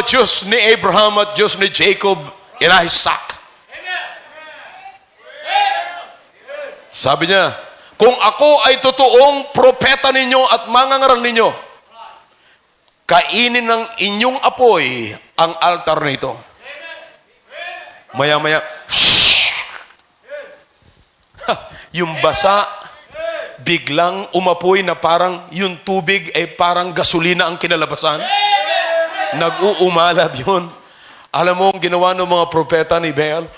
Diyos ni Abraham at Diyos ni Jacob and Isaac. Sabi niya, kung ako ay totoong propeta ninyo at mangangaral ninyo, kainin ng inyong apoy ang altar na ito. Maya-maya, yung basa, biglang umapoy na parang yung tubig ay parang gasolina ang kinalabasan. Nag-uumalab yun. Alam mo ang ginawa ng mga propeta ni Baal?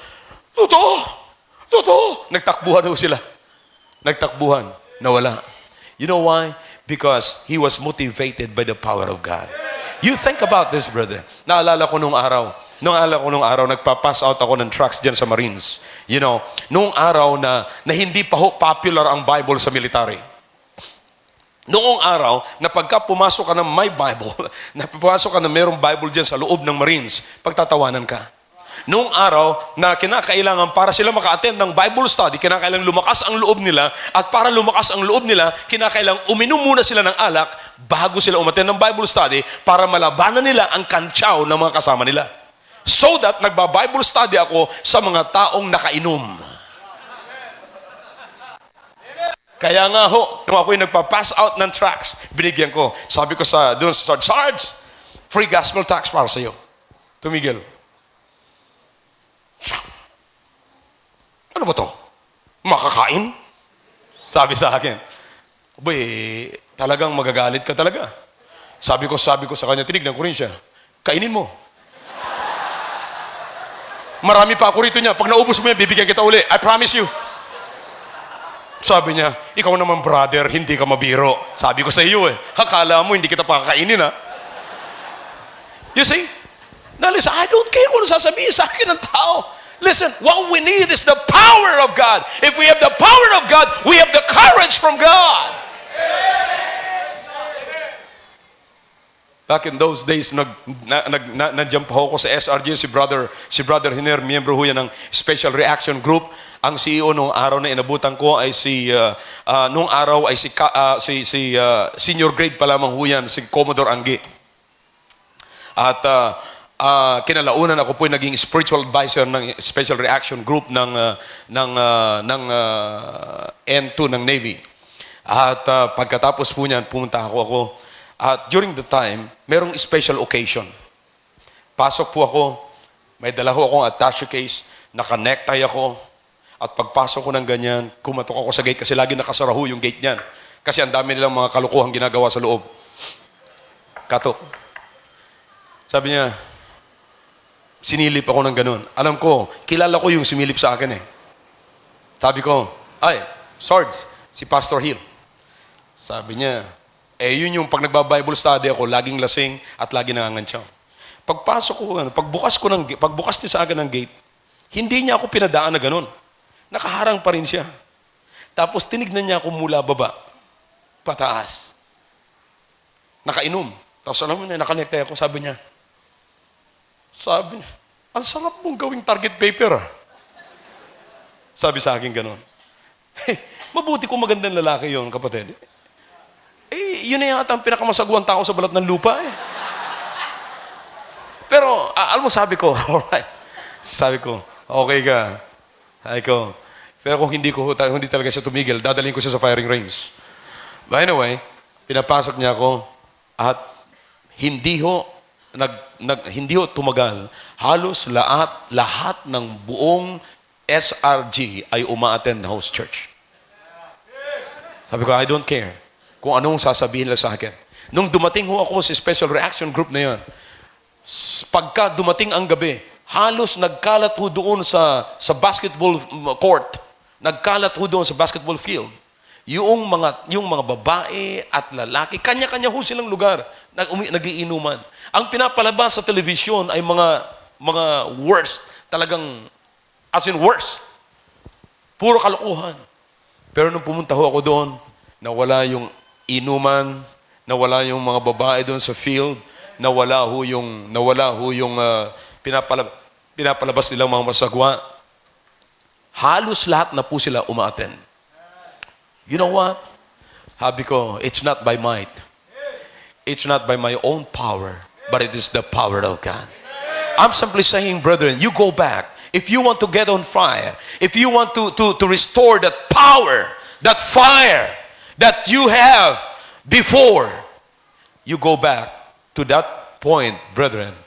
Totoo! Nagtakbuhan daw sila. Nagtakbuhan. Nawala. You know why? Because he was motivated by the power of God. You think about this, brother. Naalala ko nung araw, nagpa-pass out ako ng tracts dyan sa Marines. Nung araw na hindi pa popular ang Bible sa military. Noong araw, na pagka pumasok ka ng may Bible, pumasok ka na mayroong Bible dyan sa loob ng Marines, pagtatawanan ka. Noong araw na kinakailangan para sila maka-attend ng Bible study, kinakailangan lumakas ang loob nila, at para lumakas ang loob nila, kinakailangan uminom muna sila ng alak bago sila umattend ng Bible study para malabanan nila ang kantsaw ng mga kasama nila. So that nagba-Bible study ako sa mga taong nakainom. Kaya nga nung ako'y nagpa-pass out ng tracts, binigyan ko. Sabi ko doon sa Sarge, free gospel tracts para sa iyo. Tumigil. Ano ba to? Makakain? Sabi sa akin. Talagang magagalit ka talaga. Sabi ko sa kanya, tinignan ko rin siya. Kainin mo. Marami pa ako rito niya. Pag naubos mo yan, bibigyan kita uli. I promise you. Sabi niya, ikaw naman brother, hindi ka mabiro. Sabi ko sa iyo akala mo hindi kita pakakainin You see? Now listen, I don't care kung sasabihin sa akin ng tao. Listen, what we need is the power of God. If we have the power of God, we have the courage from God. Back in those days, nandiyan pa ako sa SRG, si Brother Hiner, miyembro ho yan ng Special Reaction Group. Ang CEO nung araw na inabutan ko ay nung araw ay senior grade pa lamang ho yan, si Commodore Anggi. At kinalaunan ako po naging spiritual advisor ng Special Reaction Group ng N2 ng Navy. At pagkatapos po niyan, pumunta ako. At during the time, merong special occasion. Pasok po ako, may dala ko akong attache case, naka-necktie ako, at pagpasok ko ng ganyan, kumatok ako sa gate kasi lagi nakasara ho yung gate niyan. Kasi ang dami nilang mga kalukuhang ginagawa sa loob. Katok. Sabi niya, sinilip ako ng ganun. Alam ko, kilala ko yung similip sa akin eh. Sabi ko, ay, Swords, si Pastor Hill. Sabi niya, yun yung pag nagba-Bible study ako, laging lasing at laging nangangantsaw. Pagpasok ko, pagbukas niya sa akin ng gate, hindi niya ako pinadaan na ganun. Nakaharang pa rin siya. Tapos tinignan niya ako mula baba, pataas. Nakainom. Tapos alam mo niya, nakanekte ako, sabi niya, ang sarap mong gawing target paper. Sabi sa akin ganun. Mabuti kung magandang lalaki yon, kapatid. Yun na yata ang pinakamasagwang tao sa balat ng lupa eh. Pero, alam mo, sabi ko, alright. Sabi ko, okay ka. Sabi ko, pero kung hindi talaga siya tumigil, dadalhin ko siya sa firing range. But anyway, pinapasok niya ako at hindi ho tumagal. Halos lahat ng buong SRG ay uma-attend na host church. Sabi ko, I don't care kung anong sasabihin nila sa akin. Nung dumating ho ako sa Special Reaction Group na yun, pagka dumating ang gabi, halos nagkalat ho doon sa basketball court. Nagkalat ho doon sa basketball field. Yung mga babae at lalaki, kanya-kanya ho silang lugar, nagiinuman. Ang pinapalabas sa television ay mga worst, talagang, as in worst. Puro kalokohan. Pero nung pumunta ho ako doon, nawala yung inuman, nawala yung mga babae doon sa field, nawala ho yung pinapalabas nilang mga masagwa. Halos lahat na po sila umaattend. You know what? Sabi ko, it's not by might. It's not by my own power, but it is the power of God. I'm simply saying, brethren, you go back. If you want to get on fire, if you want to restore that power, that fire that you have before, you go back to that point, brethren,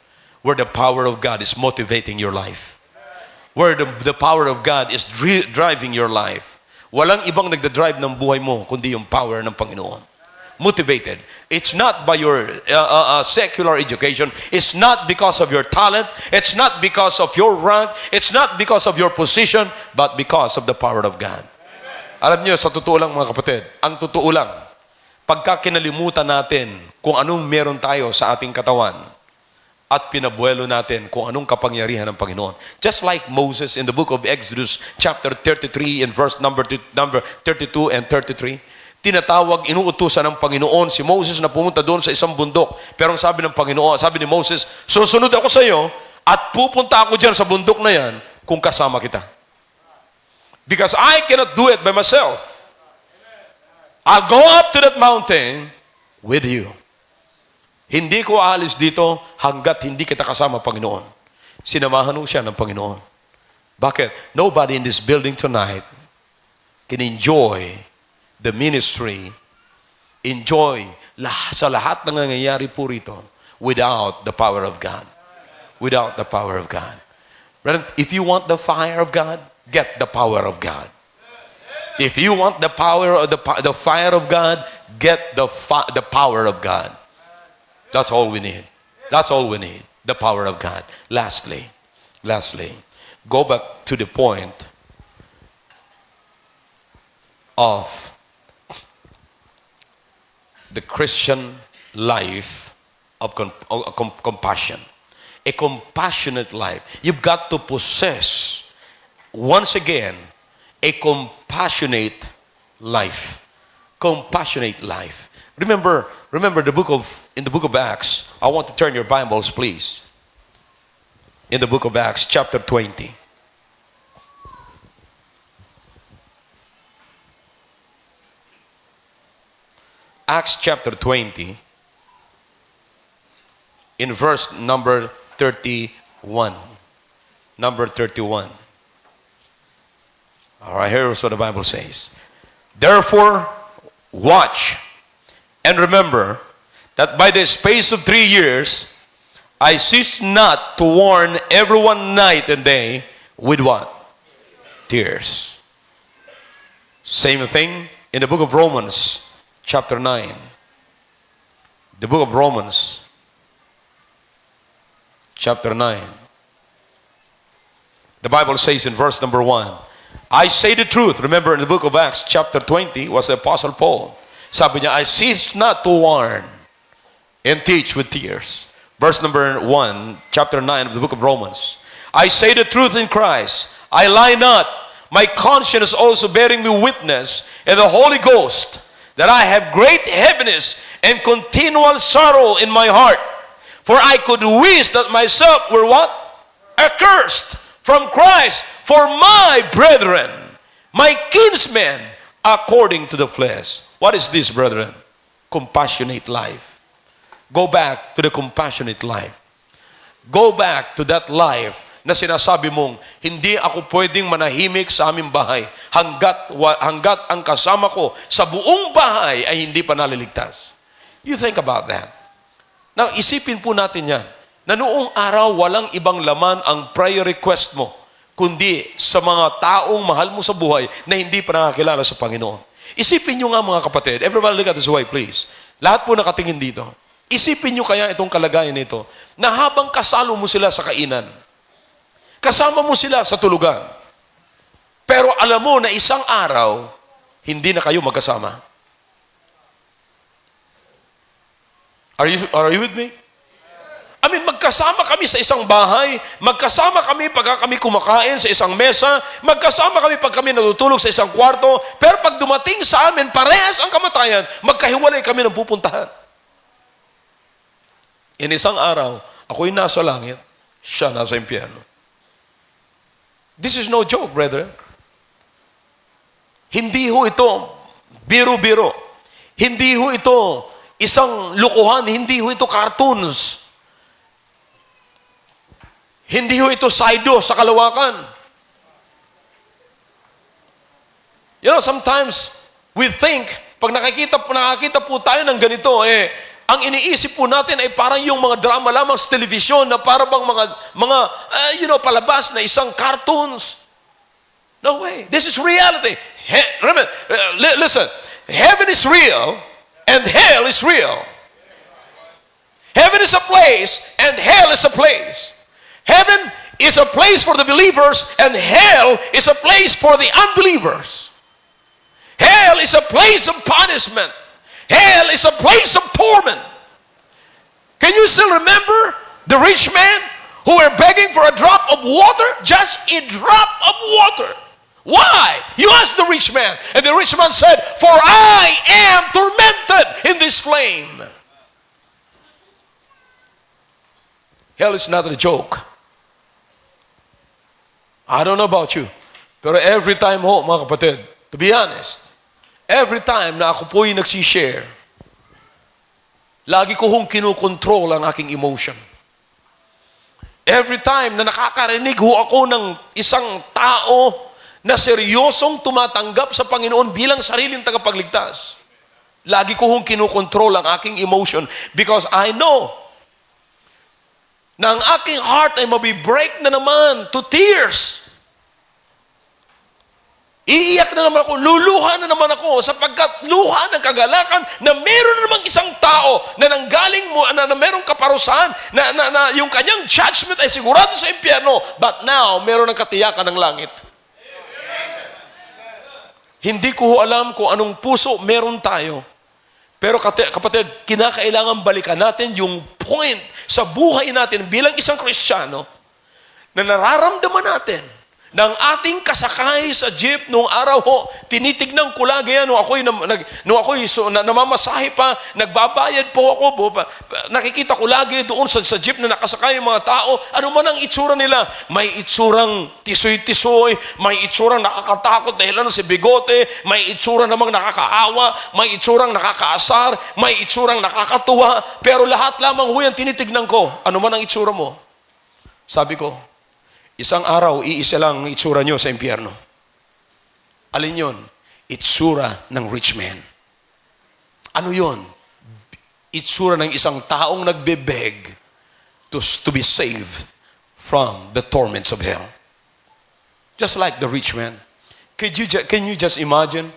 where the power of God is motivating your life. Where the power of God is driving your life. Walang ibang nagdadrive ng buhay mo, kundi yung power ng Panginoon. Motivated. It's not by your secular education. It's not because of your talent. It's not because of your rank. It's not because of your position, but because of the power of God. Alam niyo, sa totoo lang mga kapatid, ang totoo lang, pagka kinalimutan natin kung anong meron tayo sa ating katawan, at pinabuelo natin kung anong kapangyarihan ng Panginoon. Just like Moses in the book of Exodus chapter 33 and verse number 32 and 33, tinatawag, inuutusan ng Panginoon si Moses na pumunta doon sa isang bundok. Pero ang sabi ng Panginoon, sabi ni Moses, susunod ako sa iyo at pupunta ako dyan sa bundok na yan kung kasama kita. Because I cannot do it by myself. I'll go up to that mountain with you. Hindi ko aalis dito hanggat hindi kita kasama, Panginoon. Sinamahan mo siya ng Panginoon. Bakit? Nobody in this building tonight can enjoy the ministry, enjoy sa lahat ng nangyayari po rito without the power of God. Without the power of God. Brethren, if you want the fire of God, get the power of God. If you want the power of the fire of God, get the power of God. That's all we need. That's all we need. The power of God. Lastly, go back to the point of the Christian life of compassion. A compassionate life. You've got to possess, once again, a compassionate life. Compassionate life. Remember in the book of Acts, I want to turn your Bibles, please. In the book of Acts, chapter 20. Acts chapter 20, in verse number 31. Number 31. All right, here's what the Bible says. Therefore, watch and remember that by the space of 3 years, I cease not to warn everyone night and day with what? Tears. Same thing in the book of Romans, chapter 9. The book of Romans, chapter 9. The Bible says in verse number 1, I say the truth. Remember in the book of Acts, chapter 20, was the Apostle Paul. Sabi niya, I cease not to warn and teach with tears. Verse number 1, chapter 9 of the book of Romans. I say the truth in Christ. I lie not. My conscience also bearing me witness, and the Holy Ghost, that I have great heaviness and continual sorrow in my heart. For I could wish that myself were what? Accursed from Christ for my brethren, my kinsmen, according to the flesh. What is this, brethren? Compassionate life. Go back to the compassionate life. Go back to that life na sinasabi mong, hindi ako pwedeng manahimik sa aming bahay hanggat ang kasama ko sa buong bahay ay hindi pa naliligtas. You think about that. Now, isipin po natin yan, na noong araw walang ibang laman ang prayer request mo, kundi sa mga taong mahal mo sa buhay na hindi pa nakakilala sa Panginoon. Isipin nyo nga mga kapatid, everybody look at this way please. Lahat po nakatingin dito. Isipin nyo kaya itong kalagayan nito, na habang kasalo mo sila sa kainan, kasama mo sila sa tulugan, pero alam mo na isang araw, hindi na kayo magkasama. Are you with me? I mean, magkasama kami sa isang bahay, magkasama kami pag kami kumakain sa isang mesa, magkasama kami pag kami natutulog sa isang kwarto, pero pag dumating sa amin, parehas ang kamatayan, magkahiwalay kami ng pupuntahan. In isang araw, ako'y nasa langit, siya nasa impyerno. This is no joke, brethren. Hindi ho ito biro-biro. Hindi ho ito isang lukuhan. Hindi ho ito cartoons. Hindi ho ito saido sa kalawakan. You know, sometimes we think, pag nakakita po tayo ng ganito, ang iniisip po natin ay parang yung mga drama lamang sa television na parang bang mga palabas na isang cartoons. No way. This is reality. Remember, listen. Heaven is real and hell is real. Heaven is a place and hell is a place. Heaven is a place for the believers and hell is a place for the unbelievers. Hell is a place of punishment. Hell is a place of torment. Can you still remember the rich man who were begging for a drop of water? Just a drop of water. Why? You asked the rich man. And the rich man said, for I am tormented in this flame. Hell is not a joke. I don't know about you. Pero every time ho, mga kapatid, to be honest, every time na ako po'y nagsishare, lagi ko hong kinokontrol ang aking emotion. Every time na nakakarinig ho ako ng isang tao na seryosong tumatanggap sa Panginoon bilang sariling tagapagligtas, lagi ko hong kinokontrol ang aking emotion because I know na ang aking heart ay mabibreak na naman to tears. Iiyak na naman ako, luluha na naman ako sapagkat luha ng kagalakan na meron na namang isang tao na nanggaling mo, na merong kaparusahan, na yung kanyang judgment ay sigurado sa impyerno, but now, meron ng katiyakan ng langit. Hindi ko alam kung anong puso meron tayo. Pero kapatid, kinakailangan balikan natin yung point sa buhay natin bilang isang Kristiyano na nararamdaman natin ng ating kasakay sa jeep noong araw ho, tinitignan ko lagi yan, nung ako'y namamasahe pa, nagbabayad po ako, nakikita ko lagi doon sa jeep na nakasakay yung mga tao, ano man ang itsura nila, may itsurang tisoy-tisoy, may itsurang nakakatakot dahil ano si bigote, may itsura namang nakakaawa, may itsurang nakakaasar, may itsurang nakakatuwa, pero lahat lamang ho yan tinitignan ko, ano man ang itsura mo, Sabi ko, isang araw, iisa lang ang itsura nyo sa impyerno. Alin yun? Itsura ng rich man. Ano yun? Itsura ng isang taong nagbebeg to be saved from the torments of hell. Just like the rich man. Can you just imagine?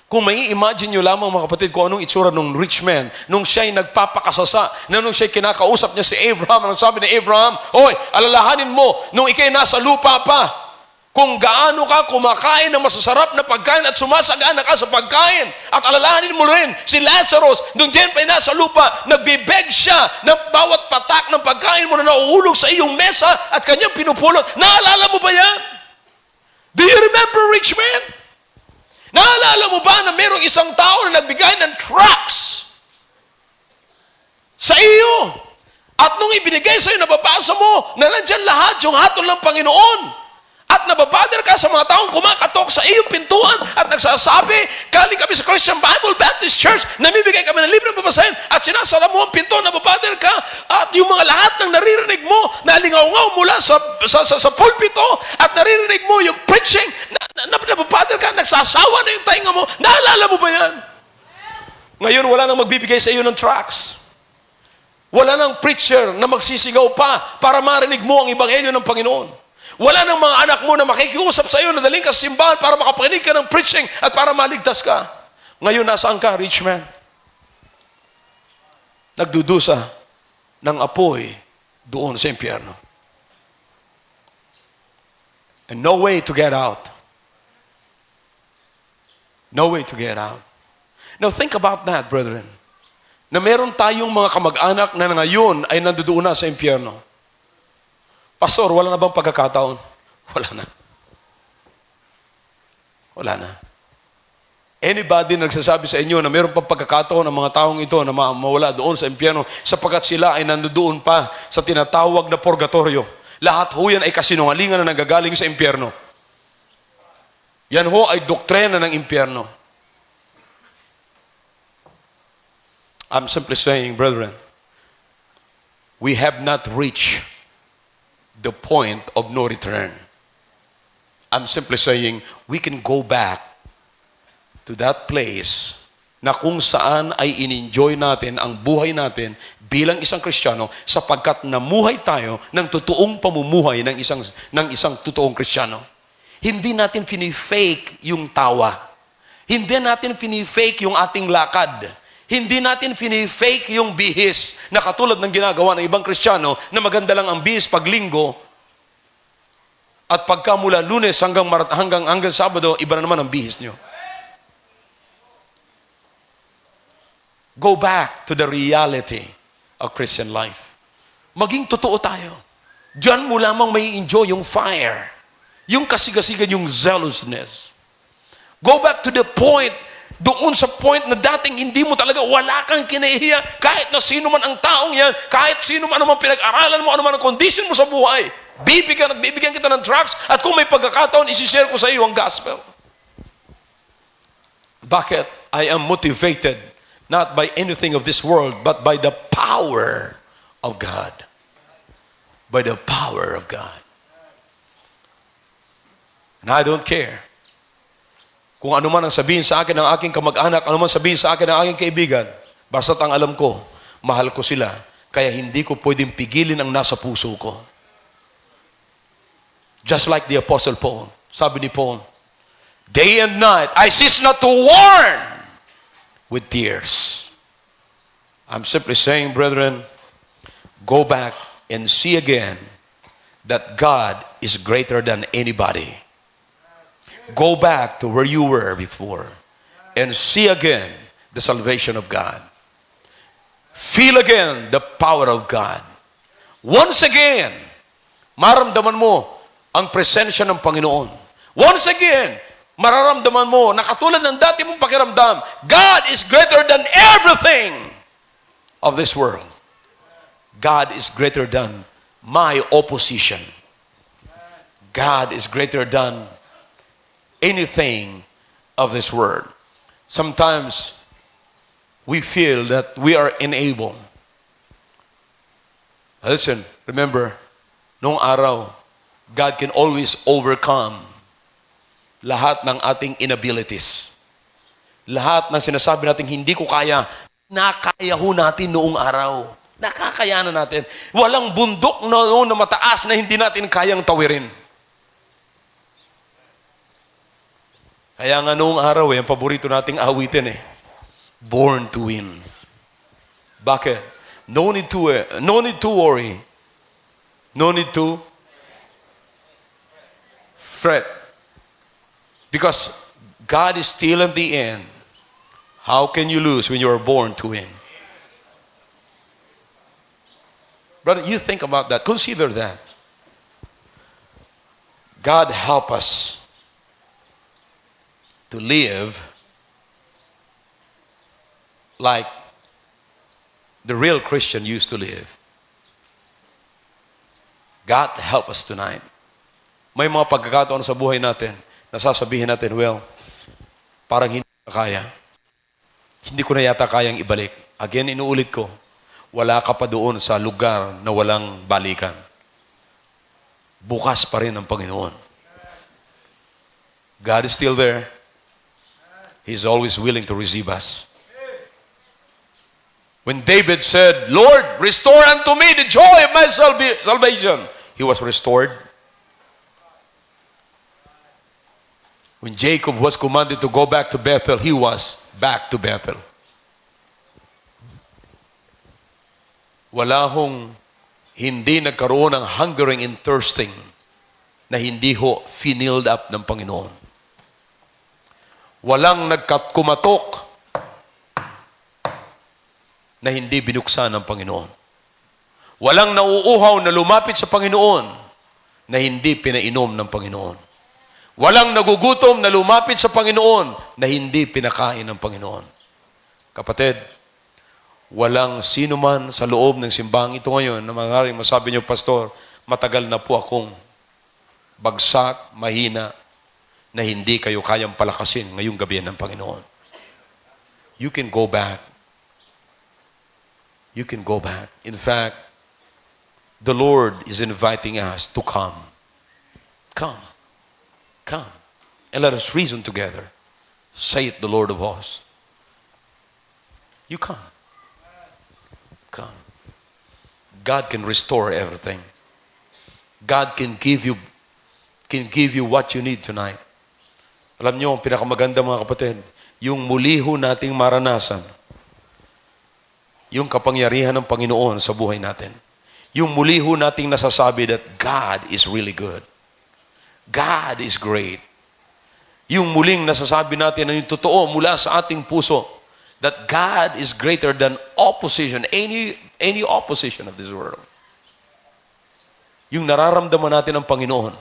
Kung may imagine nyo lamang mga kapatid kung anong itsura ng rich man nung siya'y nagpapakasasa, na nung siya'y kinakausap niya si Abraham, ang sabi ni Abraham, "Oy, alalahanin mo, nung ikay nasa lupa pa, kung gaano ka kumakain ng masasarap na pagkain at sumasagana ka sa pagkain. At alalahanin mo rin si Lazarus, nung diyan pa nasa lupa, nagbibeg siya ng bawat patak ng pagkain mo na nauulog sa iyong mesa at kanyang pinupulot. Naalala mo ba yan? Do you remember, rich man? Naalala mo ba na mayroong isang tao na nagbigay ng tracts sa iyo? At nung ibinigay sa iyo, nababasa mo na nandyan lahat yung hatol ng Panginoon. At nababader ka sa mga taong kumakatok sa iyong pintuan at nagsasabi, "Galing kami sa Christian Bible Baptist Church, namibigay kami ng libre na babasahin," at sinasara mo ang pinto, nababader ka, at yung mga lahat ng naririnig mo, nalingaw-ngaw mula sa pulpito, at naririnig mo yung preaching, nababader ka, nagsasawa na yung tainga mo. Naalala mo ba yan? Ngayon, wala nang magbibigay sa iyo ng tracts. Wala nang preacher na magsisigaw pa para marinig mo ang ebanghelyo ng Panginoon. Wala nang mga anak mo na makikiusap sa iyo na daling ka sa simbahan para makapakinig ka ng preaching at para maligtas ka. Ngayon, nasaan ka, rich man? Nagdudusa ng apoy doon sa impyerno. And no way to get out. No way to get out. Now, think about that, brethren. Na meron tayong mga kamag-anak na ngayon ay nandoon na sa impyerno. Pastor, wala na bang pagkakataon? Wala na. Wala na. Anybody na nagsasabi sa inyo na mayroon pang pagkakataon ng mga taong ito na mawala doon sa impyerno sapagkat sila ay nandoon pa sa tinatawag na purgatorio. Lahat ho yan ay kasinungalingan na nanggagaling sa impyerno. Yan ho ay doktrina ng impyerno. I'm simply saying, brethren, we have not reached the point of no return. I'm simply saying, we can go back to that place na kung saan ay in-enjoy natin ang buhay natin bilang isang Kristiyano sapagkat namuhay tayo ng totoong pamumuhay ng isang totoong Kristiyano. Hindi natin fini-fake yung tawa. Hindi natin fini-fake yung ating lakad. Hindi natin fini-fake yung bihis na katulad ng ginagawa ng ibang Kristiyano na maganda lang ang bihis pag linggo at pagka mula Lunes hanggang Sabado, iba na naman ang bihis nyo. Go back to the reality of Christian life. Maging totoo tayo. Diyan mo lamang may enjoy yung fire, yung kasigasigan, yung zealousness. Go back to the point, doon sa point na dating hindi mo talaga, wala kang kinahihiya, kahit na sino man ang taong yan, kahit sino man anumang pinag-aralan mo, anuman ang condition mo sa buhay, nagbibigyan kita ng tracts, at kung may pagkakataon, isishare ko sa iyo ang gospel. Bakit? I am motivated not by anything of this world, but by the power of God. By the power of God. And I don't care kung ano man ang sabihin sa akin ng aking kamag-anak, ano man sabihin sa akin ng aking kaibigan, basta't ang alam ko, mahal ko sila, kaya hindi ko pwedeng pigilin ang nasa puso ko. Just like the Apostle Paul. Sabi ni Paul, "Day and night, I cease not to warn with tears." I'm simply saying, brethren, go back and see again that God is greater than anybody. Go back to where you were before and see again the salvation of God. Feel again the power of God. Once again, maramdaman mo ang presensya ng Panginoon. Once again, mararamdaman mo na katulad ng dati mong pakiramdam, God is greater than everything of this world. God is greater than my opposition. God is greater than anything of this world. Sometimes we feel that we are unable. Listen, remember, Noong araw, God can always overcome lahat ng ating inabilities. Lahat ng sinasabi natin, hindi ko kaya, nakaya ho natin noong araw. Nakakayanan natin. Walang bundok noon na mataas na hindi natin kayang tawirin. Kaya nga noong araw, ang paborito nating awitin Born to win. Bakit? No need to worry. No need to fret. Because God is still in the end. How can you lose when you are born to win? Brother, you think about that. Consider that. God help us to live like the real Christian used to live. God help us tonight. May mga pagkakataon sa buhay natin na sasabihin natin, well, parang hindi na kaya. Hindi ko na yata kayang ibalik. Again, inuulit ko, wala ka pa doon sa lugar na walang balikan. Bukas pa rin ang Panginoon. God is still there. He's always willing to receive us. When David said, Lord, restore unto me the joy of my salvation, he was restored. When Jacob was commanded to go back to Bethel, he was back to Bethel. Wala hong hindi nagkaroon ng hungering and thirsting na hindi ho finilled up ng Panginoon. Walang nagkumatok na hindi binuksan ng Panginoon. Walang nauuhaw na lumapit sa Panginoon na hindi pinainom ng Panginoon. Walang nagugutom na lumapit sa Panginoon na hindi pinakain ng Panginoon. Kapatid, walang sino man sa loob ng simbahang ito ngayon na maaaring masabi niyo, Pastor, matagal na po akong bagsak, mahina, na hindi kayo kayang palakasin ngayong gabi ng Panginoon. You can go back. You can go back. In fact, the Lord is inviting us to come. Come. Come. And let us reason together. Saith the Lord of hosts. You come. Come. God can restore everything. God can give you what you need tonight. Alam niyo, ang pinakamaganda mga kapatid, yung muli ho nating maranasan, yung kapangyarihan ng Panginoon sa buhay natin. Yung muli ho nating nasasabi that God is really good. God is great. Yung muling nasasabi natin na yung totoo mula sa ating puso, that God is greater than opposition, any opposition of this world. Yung nararamdaman natin ng Panginoon,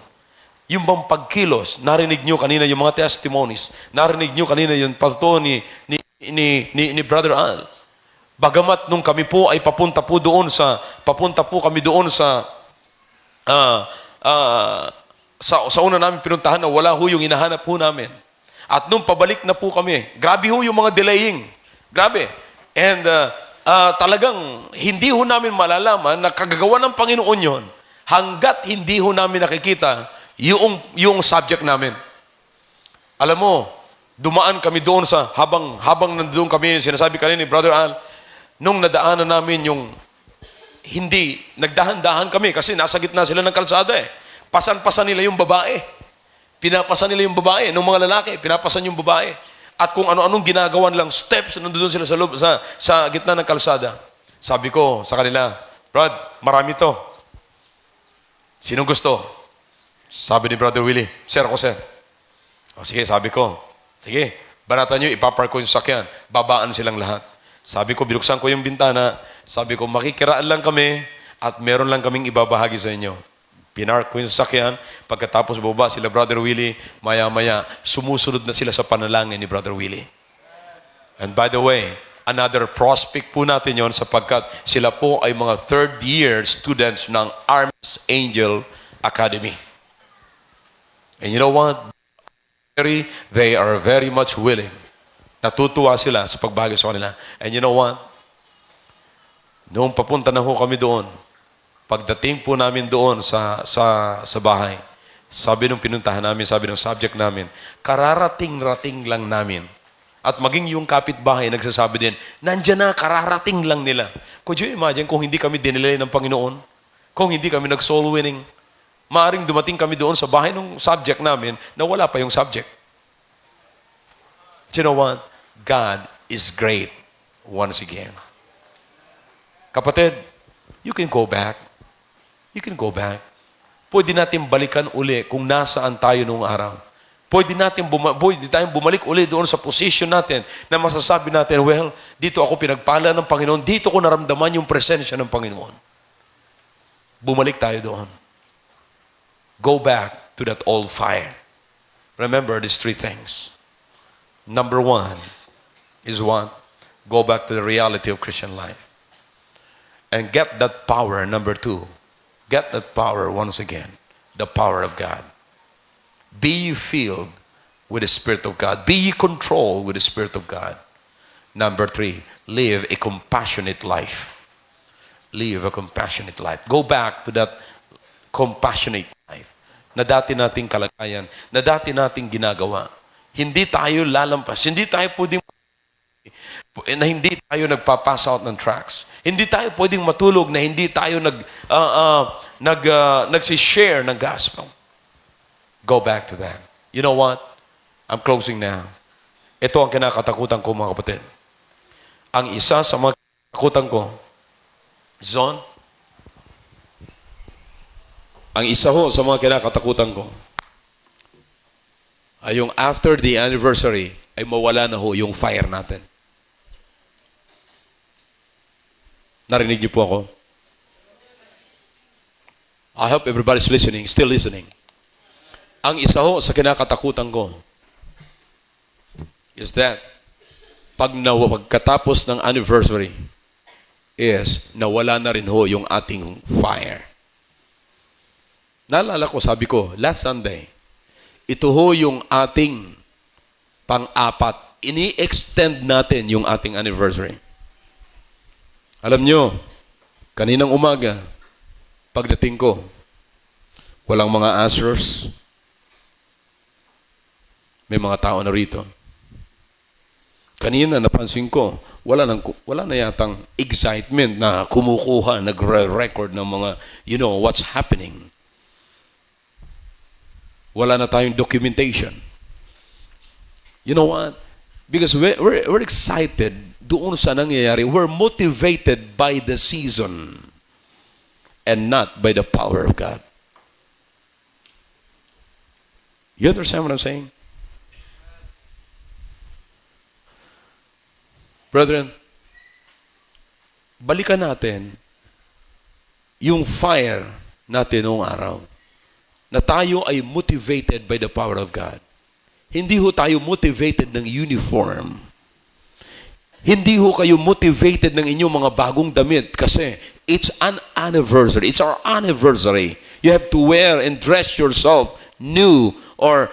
yung bang pagkilos, narinig nyo kanina yung mga testimonies, narinig nyo kanina yung pagto ni Brother Al. Bagamat nung kami po ay papunta po kami doon sa una namin pinuntahan na wala ho yung hinahanap po namin. At nung pabalik na po kami, grabe ho yung mga delaying. Grabe. And talagang hindi ho namin malalaman na kagagawa ng Panginoon yon hanggat hindi ho namin nakikita yung subject namin. Alam mo, dumaan kami doon sa, habang nandoon kami, sinasabi kanina ni Brother Al, nung nadaanan namin yung, hindi, nagdahan-dahan kami kasi nasa gitna sila ng kalsada Pasan-pasan nila yung babae. Pinapasan nila yung babae. Nung mga lalaki, pinapasan yung babae. At kung ano-anong ginagawan lang, steps, nandoon sila sa gitna ng kalsada. Sabi ko sa kanila, Brad, marami to. Sino gusto? Sabi ni Brother Willie, Sir ako, sir. O sige, sabi ko, sige, banatan nyo, ipapark ko yung sakyan. Babaan silang lahat. Sabi ko, binuksan ko yung bintana. Sabi ko, makikiraan lang kami at meron lang kaming ibabahagi sa inyo. Pinark ko yung sakyan. Pagkatapos baba sila Brother Willie, maya-maya, sumusunod na sila sa panalangin ni Brother Willie. And by the way, another prospect po natin yon sapagkat sila po ay mga third-year students ng Arms Angel Academy. And you know what? They are very much willing. Natutuwa sila sa pagbagay sa kanila. And you know what? Noong papunta na ho kami doon, Pagdating po namin doon sa bahay, sabi nung pinuntahan namin, sabi ng subject namin, kararating-rating lang namin. At maging yung kapitbahay nagsasabi din, nandyan na, kararating lang nila. Could you imagine kung hindi kami dinilay ng Panginoon? Kung hindi kami nag-soul winning? Maaring dumating kami doon sa bahay ng subject namin na wala pa yung subject. Do you know what? God is great once again. Kapatid, you can go back. You can go back. Pwede natin balikan uli kung nasaan tayo noong araw. Pwede tayong bumalik uli doon sa position natin na masasabi natin, well, dito ako pinagpala ng Panginoon, dito ko naramdaman yung presensya ng Panginoon. Bumalik tayo doon. Go back to that old fire. Remember these three things. Number one is what? Go back to the reality of Christian life. And get that power, number two. Get that power once again. The power of God. Be ye filled with the Spirit of God. Be ye controlled with the Spirit of God. Number three, live a compassionate life. Live a compassionate life. Go back to that compassionate life na dati nating kalagayan, na dati nating ginagawa. Hindi tayo lalampas. Hindi tayo pwedeng na hindi tayo nagpa-pass out ng tracts. Hindi tayo pwedeng matulog na hindi tayo nagsishare ng gospel. Go back to that. You know what? I'm closing now. Ito ang kinakatakutan ko, mga kapatid. Ang isa sa mga kinakatakutan ko, Zon, ang isa ho sa mga kinakatakutan ko, ay yung after the anniversary, ay mawala na ho yung fire natin. Narinig niyo po ako? I hope everybody's listening, still listening. Ang isa ho sa kinakatakutan ko is that pagkatapos ng anniversary is nawala na rin ho yung ating fire. Naalala ko, sabi ko, last Sunday, ito ho yung ating pang-apat. Ini-extend natin yung ating anniversary. Alam nyo, kaninang umaga, pagdating ko, walang mga answers. May mga tao na rito. Kanina napansin ko, wala na yatang excitement na kumukuha, nagre-record ng mga, what's happening. Wala na tayong documentation. You know what? Because we're excited doon sa nangyayari. We're motivated by the season and not by the power of God. You understand what I'm saying? Brethren, balikan natin yung fire natin noong araw na tayo ay motivated by the power of God. Hindi ho tayo motivated ng uniform. Hindi ho kayo motivated ng inyong mga bagong damit kasi it's an anniversary. It's our anniversary. You have to wear and dress yourself new or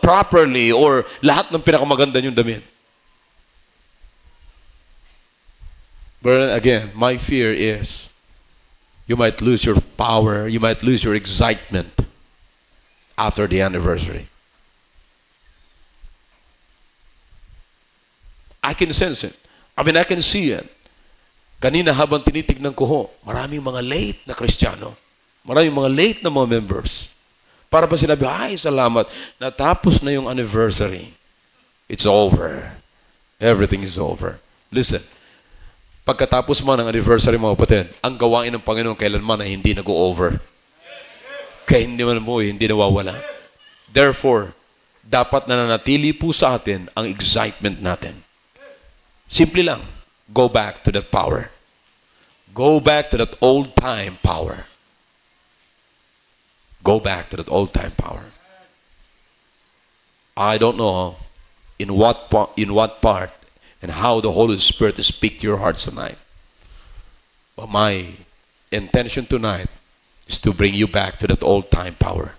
properly or lahat ng pinakamaganda yung damit. But again, my fear is you might lose your power, you might lose your excitement after the anniversary. I can sense it. I can see it. Kanina habang tinitignan ko ho, maraming mga late na Kristiyano. Maraming mga late na mga members. Para ba sinabi, ay, salamat, natapos na yung anniversary. It's over. Everything is over. Listen, pagkatapos man ng anniversary, mga kapatid, ang gawain ng Panginoon kailanman ay hindi nag-o-over. Kaya hindi man mo, hindi nawawala. Therefore, dapat nananatili po sa atin ang excitement natin. Simple lang, go back to that power. Go back to that old-time power. Go back to that old-time power. I don't know in what part and how the Holy Spirit will speak to your hearts tonight. But my intention tonight is to bring you back to that old-time power.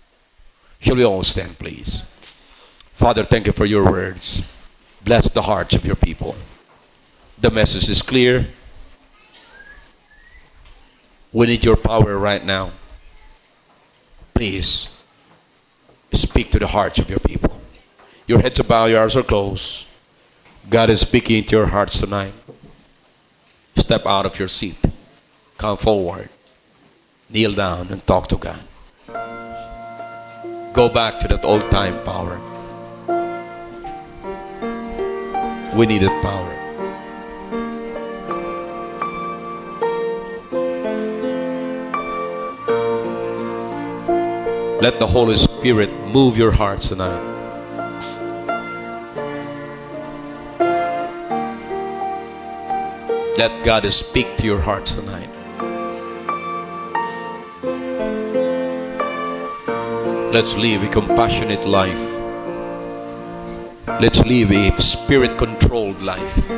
Shall we all stand, please? Father, thank you for your words. Bless the hearts of your people. The message is clear. We need your power right now. Please speak to the hearts of your people. Your heads are bowed, your eyes are closed. God is speaking to your hearts tonight. Step out of your seat. Come forward. Kneel down and talk to God. Go back to that old time power. We need that power. Let the Holy Spirit move your hearts tonight. Let God speak to your hearts tonight. Let's live a compassionate life. Let's live a spirit-controlled life.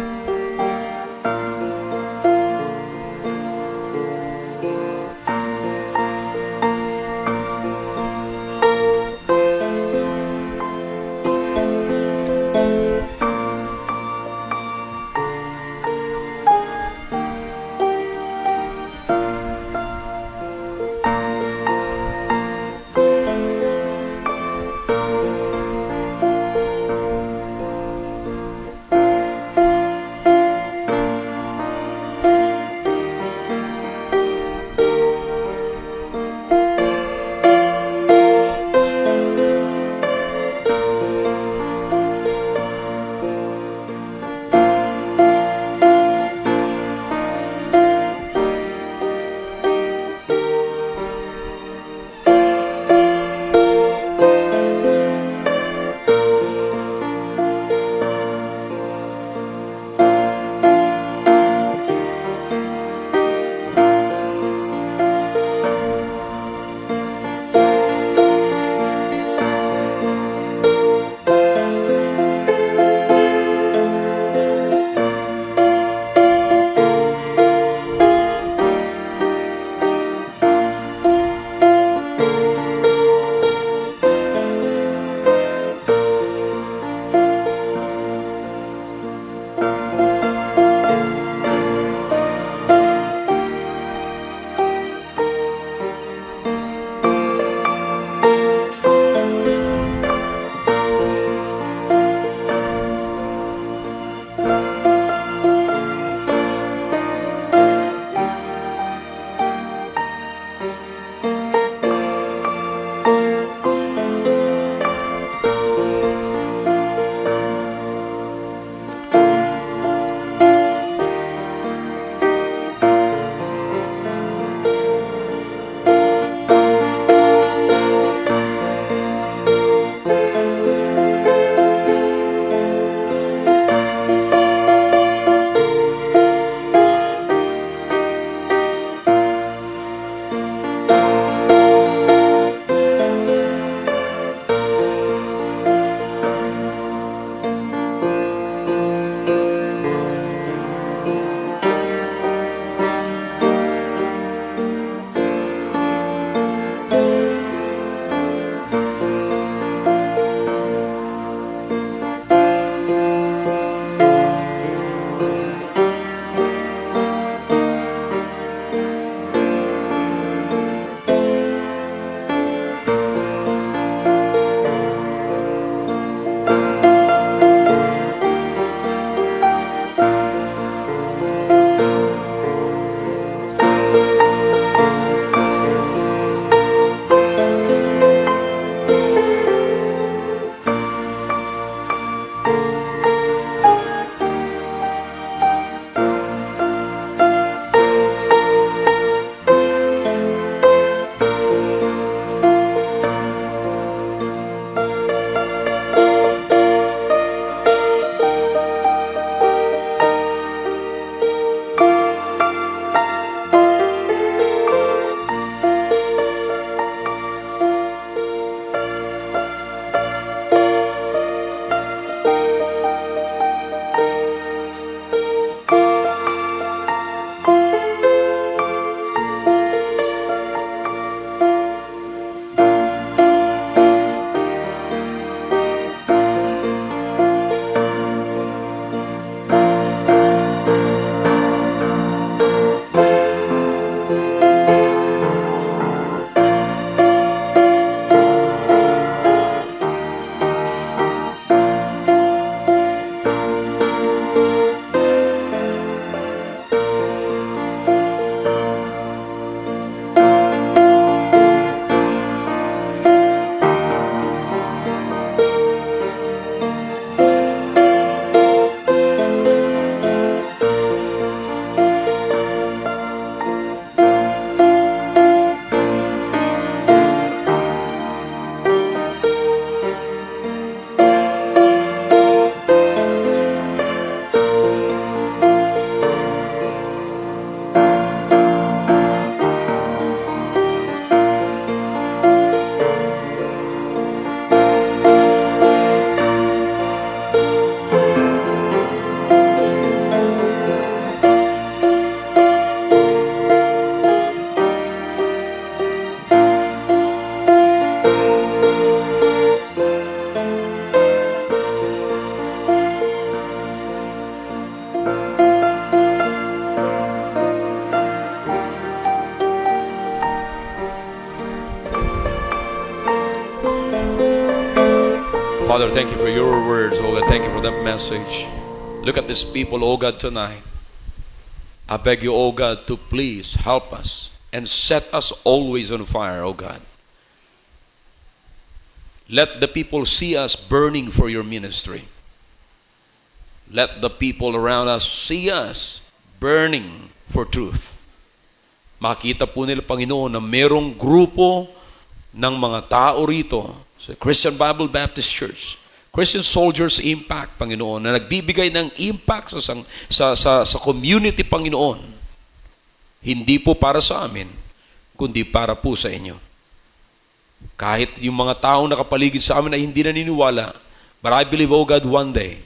Father, thank you for your words, oh God. Thank you for that message. Look at these people, oh God, tonight. I beg you, oh God, to please help us and set us always on fire, oh God. Let the people see us burning for your ministry. Let the people around us see us burning for truth. Makita po nila, Panginoon, na merong grupo ng mga tao rito sa Christian Bible Baptist Church, Christian Soldiers Impact, Panginoon, na nagbibigay ng impact sa community, Panginoon. Hindi po para sa amin, kundi para po sa inyo. Kahit yung mga taong nakapaligid sa amin ay hindi naniniwala, but I believe, oh God, one day,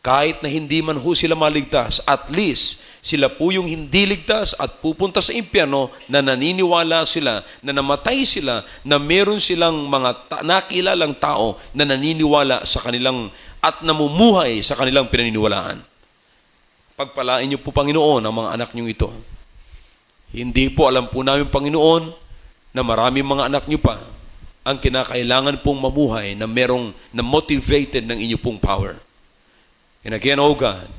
kahit na hindi man ho sila maligtas, at least sila po yung hindi ligtas at pupunta sa impyerno na naniniwala sila, na namatay sila, na meron silang mga nakilalang tao na naniniwala sa kanilang at namumuhay sa kanilang pinaniniwalaan. Pagpalain niyo po, Panginoon, ang mga anak niyo ito. Hindi po alam po namin, Panginoon, na maraming mga anak niyo pa ang kinakailangan pong mamuhay na merong na motivated ng inyo pong power. And again, oh God,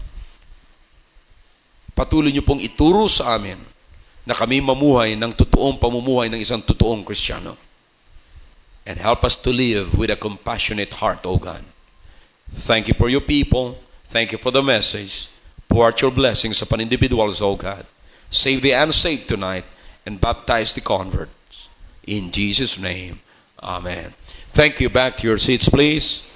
patuloy niyo pong ituro sa amin na kami mamuhay ng totoong pamumuhay ng isang totoong Kristiyano. And help us to live with a compassionate heart, oh God. Thank you for your people. Thank you for the message. Pour out your blessings upon individuals, oh God. Save the unsaved tonight and baptize the converts. In Jesus' name, amen. Thank you. Back to your seats, please.